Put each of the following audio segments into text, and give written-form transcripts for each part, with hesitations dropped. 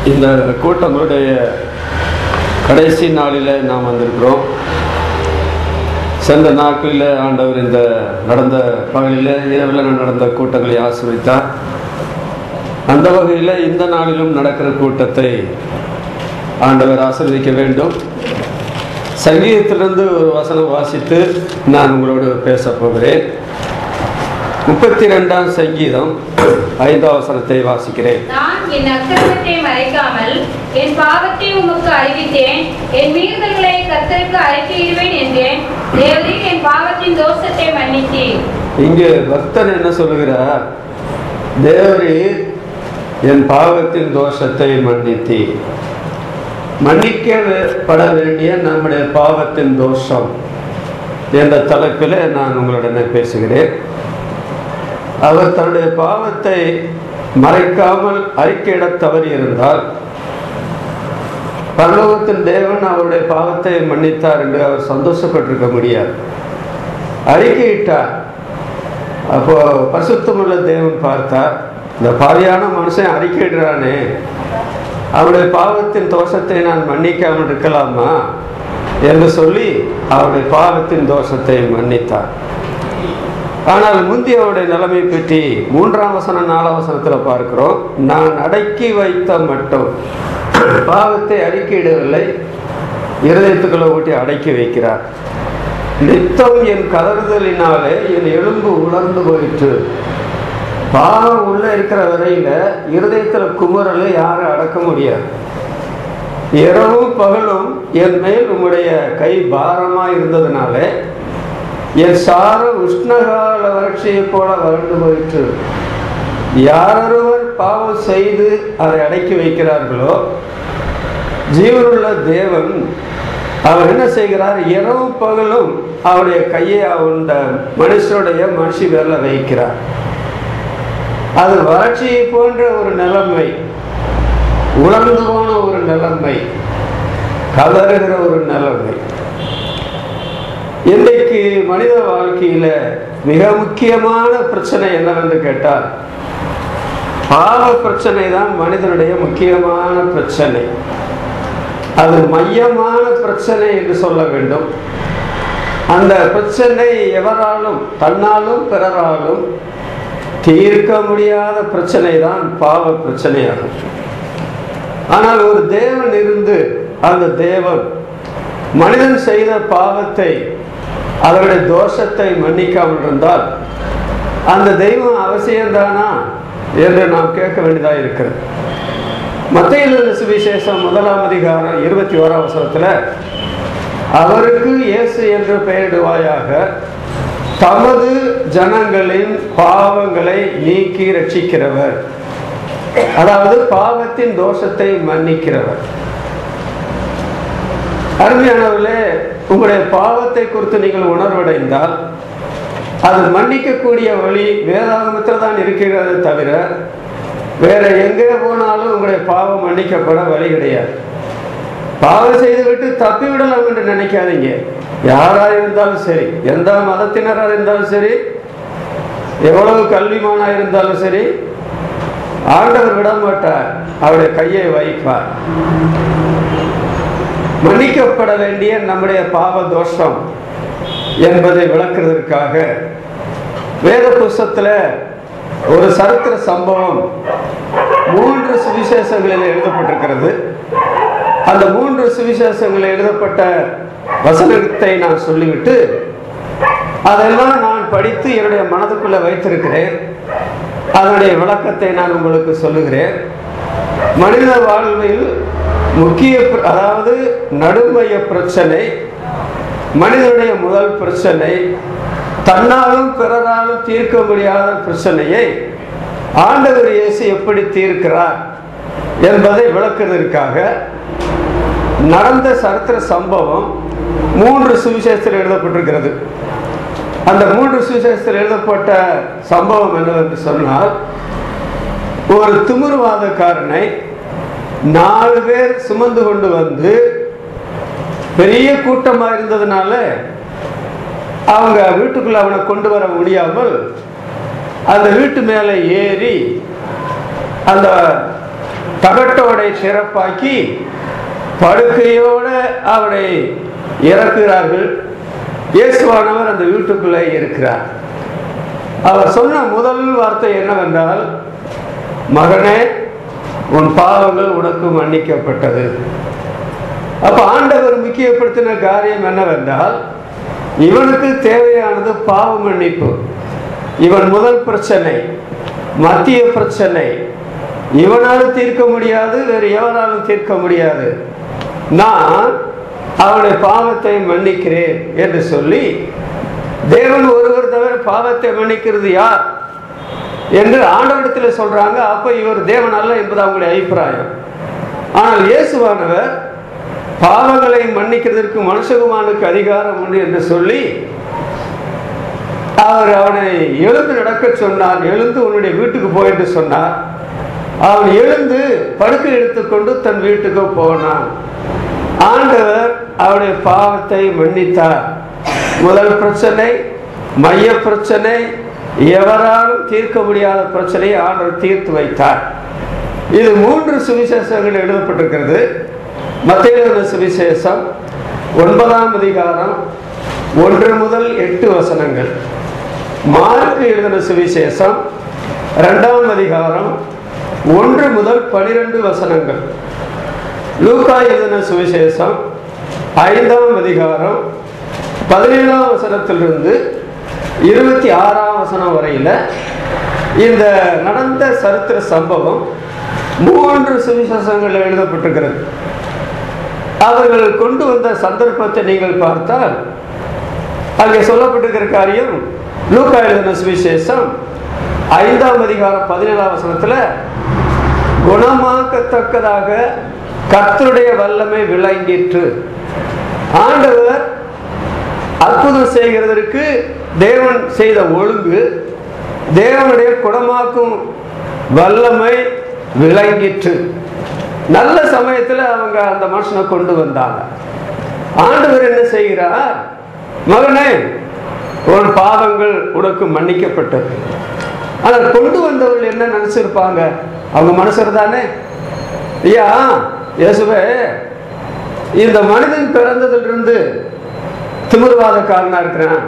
இந்த கூட்டங்களுடைய கடைசி நாளில் நாம் வந்திருக்கிறோம். சென்ற நாட்களில் ஆண்டவர் இந்த நடந்த பகலில் இரவில் நடந்த கூட்டங்களை ஆசீர்வதித்தார். அந்த வகையில் இந்த நாளிலும் நடக்கிற கூட்டத்தை ஆண்டவர் ஆசீர்வதிக்க வேண்டும். சங்கீதத்திலிருந்து ஒரு வசனம் வாசித்து நான் உங்களோடு பேச போகிறேன். 32ஆம் சங்கீதம் 5ஆம் வசனத்தை வாசிக்கிறேன். நான் என் அக்கிரமத்தை மறைக்காமல் என் பாவத்தை உமக்கு அறிவித்தேன், என் மீறுதல்களை கர்த்தருக்கு அறிக்கையிடுவேன் என்றேன். தேவரீர் என் பாவத்தின் தோஷத்தை மன்னித்தீர். இங்கே பக்தன் என்ன சொல்லுகிறார்? தேவரீர் என் பாவத்தின் தோஷத்தை மன்னித்தீர். மன்னிக்கப்பட வேண்டிய நம்முடைய பாவத்தின் தோஷம் என்ற தலைப்பில் நான் உங்களுடனே பேசுகிறேன். அவர் தன்னுடைய பாவத்தை மறைக்காமல் அறிக்கையிட தவறி இருந்தால் பரலோகத்தின் தேவன் அவருடைய பாவத்தை மன்னித்தார் என்று அவர் சந்தோஷப்பட்டிருக்க முடியாது. அறிக்கையிட்டார். அப்போ பரிசுத்தமுள்ள தேவன் பார்த்தார், இந்த பாவியான மனுஷன் அறிக்கையிடுறானே, அவருடைய பாவத்தின் தோஷத்தை நான் மன்னிக்காமல் இருக்கலாமா என்று சொல்லி அவருடைய பாவத்தின் தோஷத்தை மன்னித்தார். ஆனால் முந்தியவருடைய நிலைமை பற்றி 3ஆம் வசனம் 4ஆம் வசனத்தில் பார்க்கிறோம். நான் அடக்கி வைத்த மட்டும் பாவத்தை அறிக்கையிடவில்லை, இருதயத்துக்குள்ள ஊட்டி அடக்கி வைக்கிறார். நித்தம் என் கதறுதலினாலே என் எலும்பு உலர்ந்து போயிற்று. பாவம் உள்ள இருக்கிற வரையில இருதயத்தில் குமுறலை யாரும் அடக்க முடியாது. இரவும் பகலும் என் மேல் உம்முடைய கை பாரமாக இருந்ததுனால என் சார உஷ்ணகால வறட்சியை போல வறண்டு போயிற்று. யாரொருவர் பாவம் செய்து அதை அடக்கி வைக்கிறார்களோ, ஜீவனுள்ள தேவன் அவர் என்ன செய்கிறார்? இரவும் பகலும் அவருடைய கையை அந்த மனுஷி மேல வைக்கிறார். அது வறட்சியை போன்ற ஒரு நிலைமை, உலர்ந்து போன ஒரு நிலைமை, கதறுகிற ஒரு நிலைமை. இன்றைக்கு மனித வாழ்க்கையில மிக முக்கியமான பிரச்சனை என்னவென்று கேட்டால், பாவ பிரச்சனை தான் மனிதனுடைய முக்கியமான பிரச்சனை. அது மையமான பிரச்சனை என்று சொல்ல வேண்டும். அந்த பிரச்சனை எவராலும், தன்னாலும் பிறராலும் தீர்க்க முடியாத பிரச்சனை தான் பாவ பிரச்சனையாகும். ஆனால் ஒரு தேவன் இருந்து அந்த தேவன் மனிதன் செய்த பாவத்தை, அவருடைய தோஷத்தை மன்னிக்காமல் இருந்தால் அந்த தெய்வம் அவசியம்தானா என்று நாம் கேட்க வேண்டியதாக இருக்கிறது. மத்தேயு சுவிசேஷம் 1ஆம் அதிகாரம் 21ஆம் வசனத்தில் அவருக்கு இயேசு என்று பெயரிடுவாயாக, தமது ஜனங்களின் பாவங்களை நீக்கி ரட்சிக்கிறவர், அதாவது பாவத்தின் தோஷத்தை மன்னிக்கிறவர். அருமையானவர்களே, உங்களுடைய பாவத்தை குறித்து நீங்கள் உணர்வடைந்தால் அது மன்னிக்கக்கூடிய வழி வேதாகமத்தில் தான் இருக்கிறது தவிர வேற எங்கே போனாலும் உங்களுடைய பாவம் மன்னிக்கப்பட வழி கிடையாது. பாவம் செய்துவிட்டு தப்பிவிடலாம் என்று நினைக்காதீங்க. யாராக இருந்தாலும் சரி, எந்த மதத்தினராக இருந்தாலும் சரி, எவ்வளவு கல்விமானாக இருந்தாலும் சரி, ஆண்டவர் விட மாட்டார், அவருடைய கையை வைப்பார். மன்னிக்கப்பட வேண்டிய நம்முடைய பாவ தோஷம் என்பதை விளக்குவதற்காக வேத புஸ்தகத்தில் ஒரு சரித்திர சம்பவம் 3 சுவிசேஷங்களில் எழுதப்பட்டிருக்கிறது. அந்த 3 சுவிசேஷங்களில் எழுதப்பட்ட வசனத்தை நான் சொல்லிவிட்டு அதெல்லாம் நான் படித்து என்னுடைய மனதுக்குள்ள வைத்திருக்கிறேன். அதனுடைய விளக்கத்தை நான் உங்களுக்கு சொல்லுகிறேன். மனித வாழ்வில் முக்கிய, அதாவது நடுமைய பிரச்சனை, மனிதனுடைய முதல் பிரச்சனை, தன்னாலும் பிறராலும் தீர்க்க முடியாத பிரச்சனையை ஆண்டவர் இயேசு எப்படி தீர்க்கிறார் என்பதை விளக்குவதற்காக நடந்த சரித்திர சம்பவம் 3 சுவிசேஷத்தில் எழுதப்பட்டிருக்கிறது. அந்த 3 சுவிசேஷத்தில் எழுதப்பட்ட சம்பவம் என்னவென்று சொன்னால், ஒரு திமிர்வாதக்காரனை 4 பேர் சுமந்து கொண்டு வந்து, பெரிய கூட்டமாக இருந்ததுனால அவங்க வீட்டுக்குள்ள அவனை கொண்டு வர முடியாமல் அந்த வீட்டு மேலே ஏறி அந்த தகட்டோடை சிறப்பாக்கி படுக்கையோடு அவனை இறக்குகிறார்கள். இயேசுவானவர் அந்த வீட்டுக்குள்ளே இருக்கிறார். அவர் சொன்ன முதல் வார்த்தை என்னவென்றால், மகனே, உன் பாவங்கள் உனக்கு மன்னிக்கப்பட்டது. அப்ப ஆண்டவர் முக்கியப்படுத்தின காரியம் என்னவென்றால், இவனுக்கு தேவையானது பாவ மன்னிப்பு. இவன் முதல் பிரச்சனை, மத்திய பிரச்சனை. இவனாலும் தீர்க்க முடியாது, வேறு எவனாலும் தீர்க்க முடியாது. நான் அவனுடைய பாவத்தை மன்னிக்கிறேன் என்று சொல்லி, தேவன் ஒருவர் தவிர பாவத்தை மன்னிக்கிறது யார் என்று ஆண்டவரிடத்தில் சொல்றாங்க. அப்ப இவர் தேவன் அல்ல என்பது அவங்களுடைய அபிப்பிராயம். ஆனால் இயேசுவானவர் பாவங்களை மன்னிக்கிறதற்கு மனுஷகுமானுக்கு அதிகாரம் உண்டு என்று சொல்லி அவர் அவனை எழுந்து நடக்க சொன்னார். எழுந்து உன்னுடைய வீட்டுக்கு போய் என்று சொன்னார். அவன் எழுந்து படுக்கை எடுத்துக்கொண்டு தன் வீட்டுக்கு போனான். ஆண்டவர் அவனுடைய பாவத்தை மன்னித்தார். முதல் பிரச்சனை, மைய பிரச்சனை, எவராலும் தீர்க்க முடியாத பிரச்சனையை ஆண்டவர் தீர்த்து வைத்தார். இது 3 சுவிசேஷங்கள் எழுதப்பட்டிருக்கிறது. மத்தேயு எழுதின சுவிசேஷம் 9ஆம் அதிகாரம் 1 முதல் 8 வசனங்கள். மார்க்கு எழுதின சுவிசேஷம் 2ஆம் அதிகாரம் 1 முதல் 12 வசனங்கள். லூக்கா எழுதின சுவிசேஷம் 5ஆம் அதிகாரம் 17ஆம் வசனத்திலிருந்து 26ஆம் வசனம் வரையில இந்த நடந்த சரித்திர சம்பவம் 3 சுவிசேஷங்கள் எழுதப்பட்டிருக்கிறது. அவர்கள் கொண்டு வந்த சந்தர்ப்பத்தை நீங்கள் பார்த்தால் அங்கே சொல்லப்பட்டிருக்கிற காரியம், லூக்கா எழுதின சுவிசேஷம் 5ஆம் அதிகாரம் 17ஆம் வசனத்துல, குணமாக்கத்தக்கதாக கர்த்தருடைய வல்லமை விளங்கிற்று. ஆண்டவர் அற்புதம் செய்கிறதற்கு தேவன் செய்த ஒழுங்கு, தேவனுடைய குணமாக்கும் வல்லமை விளங்கிற்று. நல்ல சமயத்தில் அவங்க அந்த மனுஷனை கொண்டு வந்தாங்க. ஆண்டவர் என்ன செய்கிறார், மகனே, உன் பாவங்கள் உனக்கு மன்னிக்கப்பட்டது. ஆனால் கொண்டு வந்தவர்கள் என்ன நினைச்சிருப்பாங்க? அவங்க மனுஷர் தானே. ஐயா, இயேசுவே, இந்த மனிதன் பிறந்ததிலிருந்து திமிர்வாதக்காரனா இருக்கிறான்,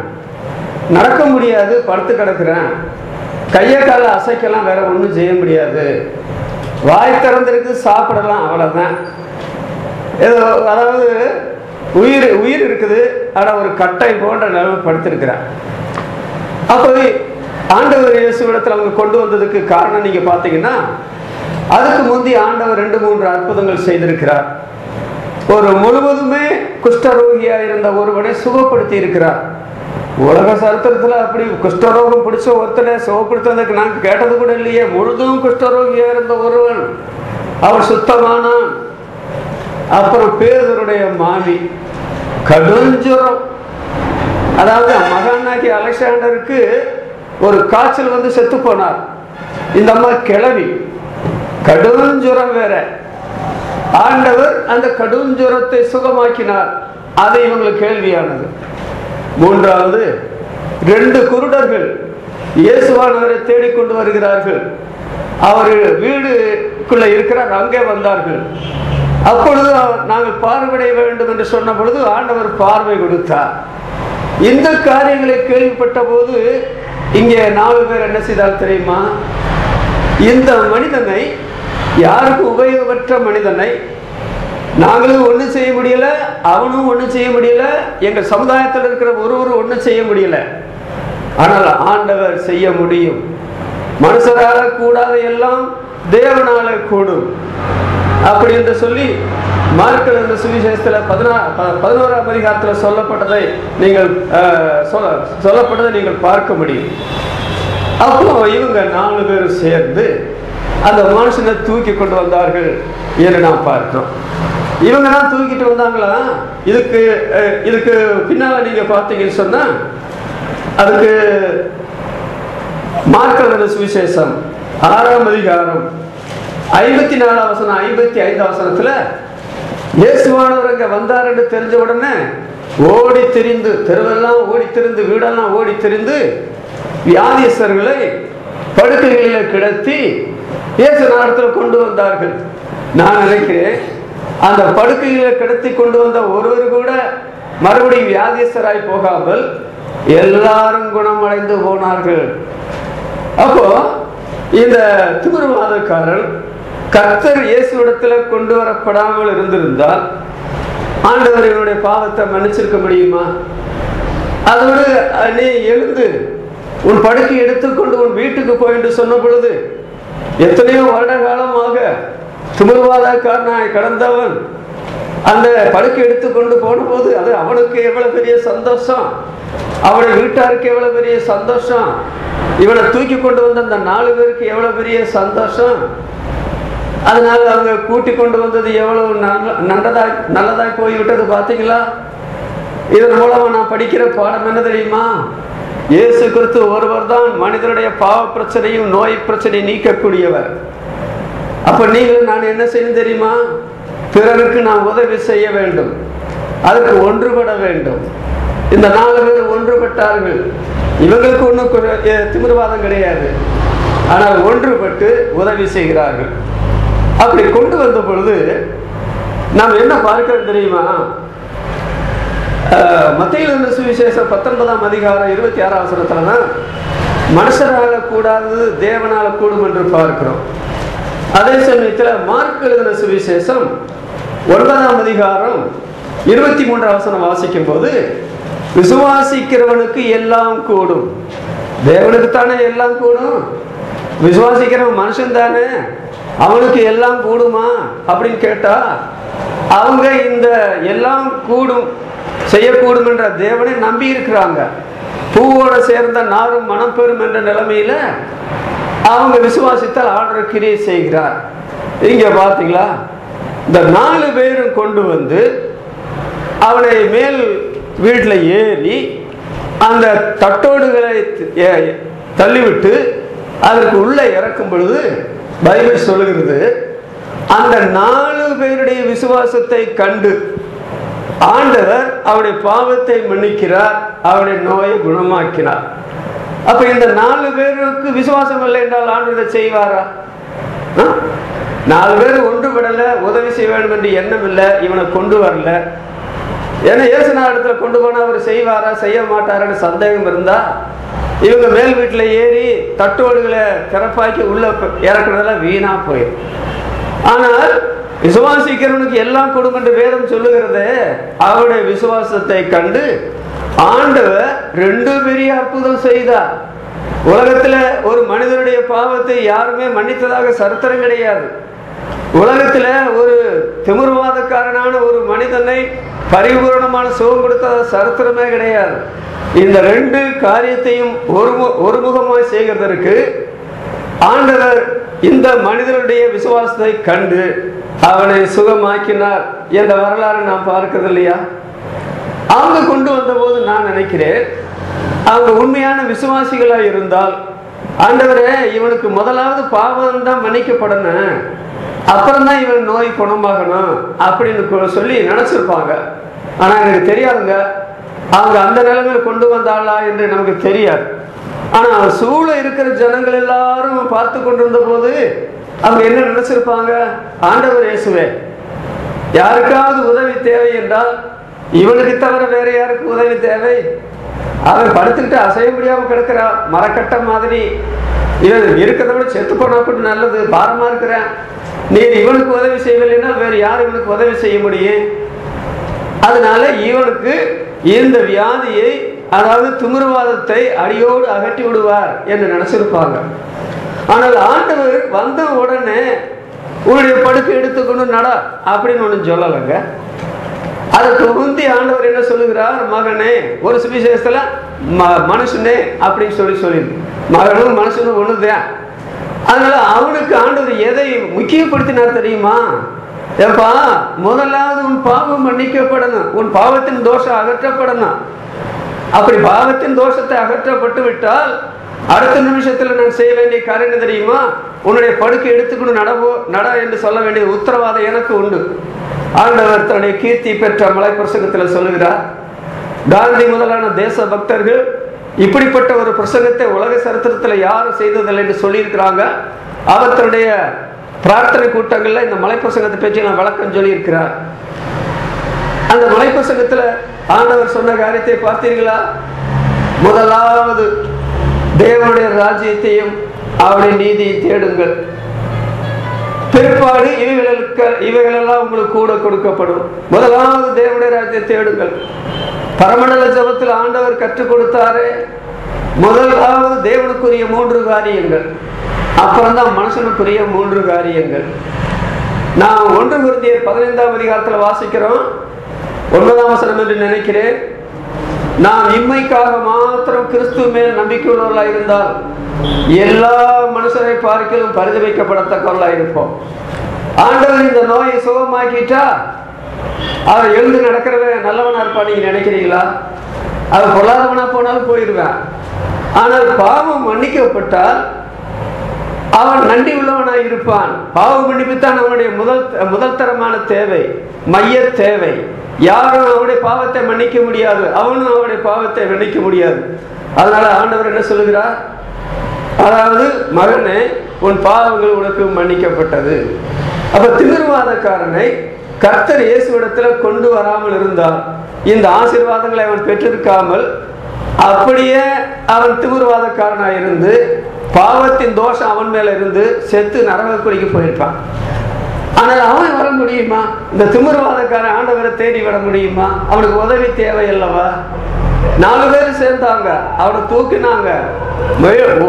நடக்க முடியாது, படுத்து கிடக்கிறேன், கையை கால அசைக்கலாம், வேற ஒன்றும் செய்ய முடியாது, வாய் திறந்திருக்கு, சாப்பிடலாம், அவ்வளவுதான். ஏதோ அதாவது உயிர் இருக்குது, ஆனால் ஒரு கட்டை போன்ற நிலைமை படுத்திருக்கிறான். அப்போ ஆண்டவர் இயேசுவிடத்தில் அவங்க கொண்டு வந்ததுக்கு காரணம் நீங்க பார்த்தீங்கன்னா, அதுக்கு முந்தி ஆண்டவர் 2-3 அற்புதங்கள் செய்திருக்கிறார். ஒரு முழுவதுமே குஷ்டரோகியா இருந்த ஒருவனை சுகப்படுத்தி இருக்கிறார். உலக சரித்திரத்துல அப்படி குஷ்டரோகம் பிடிச்ச ஒருத்தனை சுகப்படுத்துறதுக்கு நாங்கள் கேட்டது கூட இல்லையே. முழுதும் குஷ்டரோகியா இருந்த ஒருவன், அவர் சுத்தமானான். அப்புறம் பேதுருடைய மாமி கடுஞ்சுரம், அதாவது மகானாகி அலெக்சாண்டருக்கு ஒரு காய்ச்சல் வந்து செத்து போனார். இந்த அம்மா கிளவி, கடுஞ்சுரம் வேற. ஆண்டவர் அந்த கடுஞ்சுரத்தை சுகமாக்கினார். அது இவங்களுக்கு கேள்வியானது. 3வது, 2 குருடர்கள் இயேசுவானவரை தேடிக்கொண்டு வருகிறார்கள். அவர் வீடுக்குள்ள இருக்கிறார், அங்கே வந்தார்கள். அப்பொழுது நாங்கள் பார்வையிட வேண்டும் என்று சொன்ன பொழுது ஆண்டவர் பார்வை கொடுத்தார். இந்த காரியங்களை கேள்விப்பட்ட போது இங்கே 4 பேர் என்ன செய்தால் தெரியுமா? இந்த மனிதனை, யாருக்கு உபயோகமற்ற மனிதனை, நாங்களும் ஒன்றும் செய்ய முடியல, அவனும் ஒன்றும் செய்ய முடியல, எங்கள் சமுதாயத்தில் இருக்கிற ஒருவரும் ஒன்றும் செய்ய முடியல, ஆனால் ஆண்டவர் செய்ய முடியும். மனுஷரால கூடாத எல்லாம் தேவனால கூடும் அப்படி என்று சொல்லி மார்க்கு எழுதின சுவிசேஷத்தில் 11ஆம் அதிகாரத்தில் சொல்லப்பட்டதை நீங்கள் பார்க்க முடியும். அப்போ இவங்க 4 பேரும் சேர்ந்து அந்த மனுஷனை தூக்கி கொண்டு வந்தார்கள் என்று நாம் பார்த்தோம். இவங்க தான் தூக்கிட்டு வந்தாங்களா? இதுக்கு பின்னால நீங்க பார்த்தீங்கன்னு சொன்னா, அதுக்கு மார்க்கு எழுதின சுவிசேஷம் 6ஆம் அதிகாரம் 54ஆம் வசனம் 55ஆம் வசனத்துல, இயேசுவானவர் அங்க வந்தார் என்று தெரிஞ்ச உடனே ஓடி திரிந்து, தெருவெல்லாம் ஓடி திரிந்து, வீடெல்லாம் ஓடி திரிந்து, வியாதியஸ்தர்களை படுக்கைகளில் கிடத்தி இயேசு நாடத்தில் கொண்டு வந்தார்கள். நான் நினைக்கிறேன் அந்த படுக்கையில கிடத்தி கொண்டு வந்த ஒருவர் கூட மறுபடியும் வியாதியஸ்தராய் போகாமல் எல்லாரும் குணமடைந்து போனார்கள். அப்போ இந்த திமிர்வாதக்காரன் கர்த்தர் இயேசுவிடத்துல கொண்டு வரப்படாமல் இருந்திருந்தால் ஆண்டவர் இவனுடைய பாவத்தை மன்னிச்சிருக்க முடியுமா? அதோடு நீ எழுந்து உன் படுக்கை எடுத்துக்கொண்டு உன் வீட்டுக்கு போய் என்று சொன்ன பொழுது எத்தனையோ வருட காலமாக திமிர்வாதக்காரனாய் கடந்தவன் அந்த படுக்கை எடுத்துக்கொண்டு போன போது அது அவனுக்கு எவ்வளவு பெரிய சந்தோஷம், அவனுடைய வீட்டாருக்கு எவ்வளவு பெரிய சந்தோஷம், இவனை தூக்கி கொண்டு வந்த அந்த 4 பேருக்கு எவ்வளவு பெரிய சந்தோஷம். அதனால அவங்க கூட்டி கொண்டு வந்தது எவ்வளவு நல்லதாய் போய்விட்டது. பார்த்தீங்களா? இதன் மூலமா நான் படிக்கிற பாடம் என்ன தெரியுமா? இயேசு கிறிஸ்து ஒருவர் தான் மனிதனுடைய பாவ பிரச்சனையும் நோய் பிரச்சனையும் நீக்கக்கூடியவர். அப்ப நீங்கள் நான் என்ன செய்யணும் தெரியுமா? பிறருக்கு நான் உதவி செய்ய வேண்டும், அதுக்கு ஒன்றுபட வேண்டும். இந்த 4 பேர் ஒன்றுபட்டார்கள். இவங்களுக்கு ஒன்றும் திமிர்வாதம் கிடையாது, ஆனால் ஒன்றுபட்டு உதவி செய்கிறார்கள். அப்படி கொண்டு வந்த பொழுது நாம் என்ன பார்க்கிறோம் தெரியுமா? மத்தேயு சுவிசேஷம் 19ஆம் அதிகாரம் 26ஆம் வசனத்துல மனுஷரால கூடாது தேவனால கூடும் என்று பார்க்கிறோம். அதே சமயத்தில் மார்க் எழுதின சுவிசேஷம் 9ஆம் அதிகாரம் 23ஆம் வசனம் வாசிக்கும் போது விசுவாசிக்கிறவனுக்கு எல்லாம் கூடும். தேவனுக்கு தானே எல்லாம் கூடும், விசுவாசிக்கிறவன் மனுஷன் தானே, அவனுக்கு எல்லாம் கூடுமா அப்படின்னு கேட்டா அவங்க இந்த எல்லாம் கூடும் செய்யக்கூடும் என்ற தேவனை நம்பி இருக்கிறாங்க. பூவோட சேர்ந்த நாரும் மனம் பெறும் என்ற நிலைமையில அவங்க விசுவாசித்தால் ஆண்டவர் கிரியை செய்கிறார். இங்க பாத்தீங்களா? இந்த 4 பேரும் கொண்டு வந்து அவனை மேல் வீட்டில் ஏறி அந்த தட்டோடுகளை தள்ளிவிட்டு அதற்கு உள்ள இறக்கும் பொழுது பைபிள் சொல்லுகிறது, அந்த 4 பேருடைய விசுவாசத்தை கண்டு ஆண்டவர் அவருடைய பாவத்தை மன்னிக்கிறார், அவருடைய நோயை குணமாக்கினார். அப்ப இந்த 4 பேருக்கு விசுவாசம் இல்லை என்றால் ஆண்டவர் செய்வாரா? 4 பேர் ஒன்றுபடல, உதவி செய்ய வேண்டும் என்று எண்ணம் இல்லை, இவனை கொண்டு வரல. ஏன்னா இயேசு இடத்துல கொண்டு போனா அவர் செய்வாரா செய்ய மாட்டாரான்னு சந்தேகம் இருந்தா இவங்க மேல் வீட்டில் ஏறி தட்டோடுகளை திறப்பாக்கி உள்ள இறக்குறதெல்லாம் வீணா போயிடும். ஆனால் விசுவாசிக்கிறவனுக்கு எல்லாம் கொடுக்கும் என்று வேதம் சொல்லுகிறது. அவருடைய விசுவாசத்தை கண்டு ஆண்டவர் 2 பெரிய அற்புதம் செய்தார். உலகத்துல ஒரு மனிதனுடைய பாவத்தை யாருமே மன்னித்ததாக சரித்திரம் கிடையாது. உலகத்துல ஒரு திமிர்வாதக்காரனான ஒரு மனிதனை பரிபூரணமான சுகம் கொடுத்த சரித்திரமே கிடையாது. இந்த 2 காரியத்தையும் ஒருமுகமாய் செய்கிறதற்கு ஆண்டவர் இந்த மனிதனுடைய விசுவாசத்தை கண்டு அவனை சுகமாக்கினார் என்ற வரலாறு நாம் பார்க்கிறது இல்லையா? அவங்க கொண்டு வந்த போது நான் நினைக்கிறேன், அவங்க உண்மையான விசுவாசிகளாக இருந்தால் ஆண்டவரே இவனுக்கு முதலாவது பாவம் தான் மன்னிக்கப்படணும், அப்புறம்தான் இவன் நோய் குணமாகணும் அப்படின்னு சொல்லி நினைச்சிருப்பாங்க. ஆனா எனக்கு தெரியாதுங்க, அவங்க அந்த நிலைமையில கொண்டு வந்தாளா என்று நமக்கு தெரியாது. ஆனா சூழ இருக்கிற ஜனங்கள் எல்லாரும் பார்த்து கொண்டிருந்த போது அவங்க என்ன நினைச்சிருப்பாங்க? ஆண்டவர் இயேசுவே, யாருக்காவது உதவி தேவை என்றால் இவனுக்கு தவிர வேற யாருக்கு உதவி தேவை? அவன் படுத்துக்கிட்டு அசைய முடியாம கிடக்கிறான், மரக்கட்ட மாதிரி. இவன் இருக்கிறத விட செத்து போனா கூட நல்லது, பாரமா இருக்கிறேன். நீ இவனுக்கு உதவி செய்யவில்லைன்னா வேற யார் இவனுக்கு உதவி செய்ய முடியும்? அதனால இவனுக்கு இந்த வியாதியை, அதாவது திமிர்வாதத்தை அடியோடு அகற்றி விடுவார் என்று நினைச்சிருப்பாங்க. ஆனால் ஆண்டவர் வந்த உடனே உன்னுடைய படுக்கை எடுத்துக்கொண்டு நட அப்படின்னு ஒண்ணு சொல்லலைங்க. அதற்கு முந்தி ஆண்டவர் என்ன சொல்லுகிறார்? மகனே, ஒரு சுவிசேஷத்துல மனுஷனே அப்படின்னு சொல்லி மகனும் மனுஷனும் ஒண்ணுதான். அதனால அவனுக்கு ஆண்டவர் எதை முக்கியப்படுத்தினார் தெரியுமா? ஏப்பா, முதலாவது உன் பாவம் மன்னிக்கப்படணும், உன் பாவத்தின் தோஷம் அகற்றப்படணும். அப்படி பாவத்தின் தோஷத்தை அகற்றப்பட்டு விட்டால் அடுத்த நிமிஷத்துல நான் செய்ய வேண்டிய காரியம் தெரியுமா? உன்னுடைய படுக்கை எடுத்துக்கணும் நட என்று சொல்ல வேண்டிய உத்தரவாதம் எனக்கு உண்டு. ஆண்டவர் தன்னுடைய கீர்த்தி பெற்ற மலை பிரசங்கத்தில் சொல்லுகிறார். காந்தி முதலான தேச பக்தர்கள் இப்படிப்பட்ட ஒரு பிரசங்கத்தை உலக சரித்திரத்தில் யாரும் செய்ததில்லை என்று சொல்லியிருக்கிறாங்க. அவர் தன்னுடைய பிரார்த்தனை கூட்டங்களில் இந்த மலைப்பிரசங்கத்தை பற்றி நான் விளக்கம் சொல்லியிருக்கிறார். அந்த மலைப்பிரசங்கத்தில் ஆண்டவர் சொன்ன காரியத்தை பார்த்தீர்களா? முதலாவது தேவனுடைய ராஜ்யத்தையும் அவருடைய நீதியை தேடுங்கள், பிற்பாடு இவைகளெல்லாம் உங்களுக்கு கூட கொடுக்கப்படும். முதலாவது தேவனுடைய ராஜ்யத்தை தேடுங்கள். பரமண்டல ஜபத்தில் ஆண்டவர் கற்றுக் கொடுத்தாரே, முதலாவது தேவனுக்குரிய 3 காரியங்கள், அப்புறம்தான் மனுஷனுக்குரிய 3 காரியங்கள். நான் 1 கொரிந்தியர் 15ஆம் அதிகாரத்தில் வாசிக்கிறோம், 9ஆம் வசனம் என்று நினைக்கிறேன். நாம் இம்மைக்காக மாத்திரம் கிறிஸ்துவ மேல் நம்பிக்கை உள்ளவர்களாக இருந்தால் எல்லா மனுஷரை பார்க்கலும் பரிதபிக்கப்படத்தக்கவர்களாக இருப்போம். ஆண்டவர் இந்த நோயை சுகமாக்கிட்டா அவர் எழுந்து நடக்கிறவன் நல்லவனா இருப்பான் நீங்க நினைக்கிறீங்களா? அவர் பொல்லாதவனா போனாலும் போயிடுவேன். ஆனால் பாவம் மன்னிக்கப்பட்டால் அவன் நன்றி உள்ளவனாய் இருப்பான். பாவ மன்னிப்புத்தான் அவனுடைய முதல் தரமான தேவை, மைய தேவை. யாரும் அவனுடைய பாவத்தை மன்னிக்க முடியாது, அவனும் அவனுடைய பாவத்தை மன்னிக்க முடியாது. அதனால ஆண்டவர் என்ன சொல்லுகிறார்? அதாவது மகனே, உன் பாவங்கள் உனக்கு மன்னிக்கப்பட்டது. அப்ப திமிர்வாதக்காரனை கர்த்தர் இயேசுவிடத்தில் கொண்டு வராமல் இருந்தால் இந்த ஆசீர்வாதங்களை அவன் பெற்றிருக்காமல் அப்படியே அவன் திமிர்வாதக்காரனாக இருந்து பாவத்தின் தோஷம் அவன் மேல இருந்து செத்து நரகக்குழிக்கு போயிருப்பான். ஆனால் அவன் வர முடியுமா? இந்த திமிர்வாதக்காரன் ஆண்டவரை தேடி வர முடியுமா? அவனுக்கு உதவி தேவை அல்லவா? 4 பேர் சேர்ந்தாங்க, அவனை தூக்கினாங்க,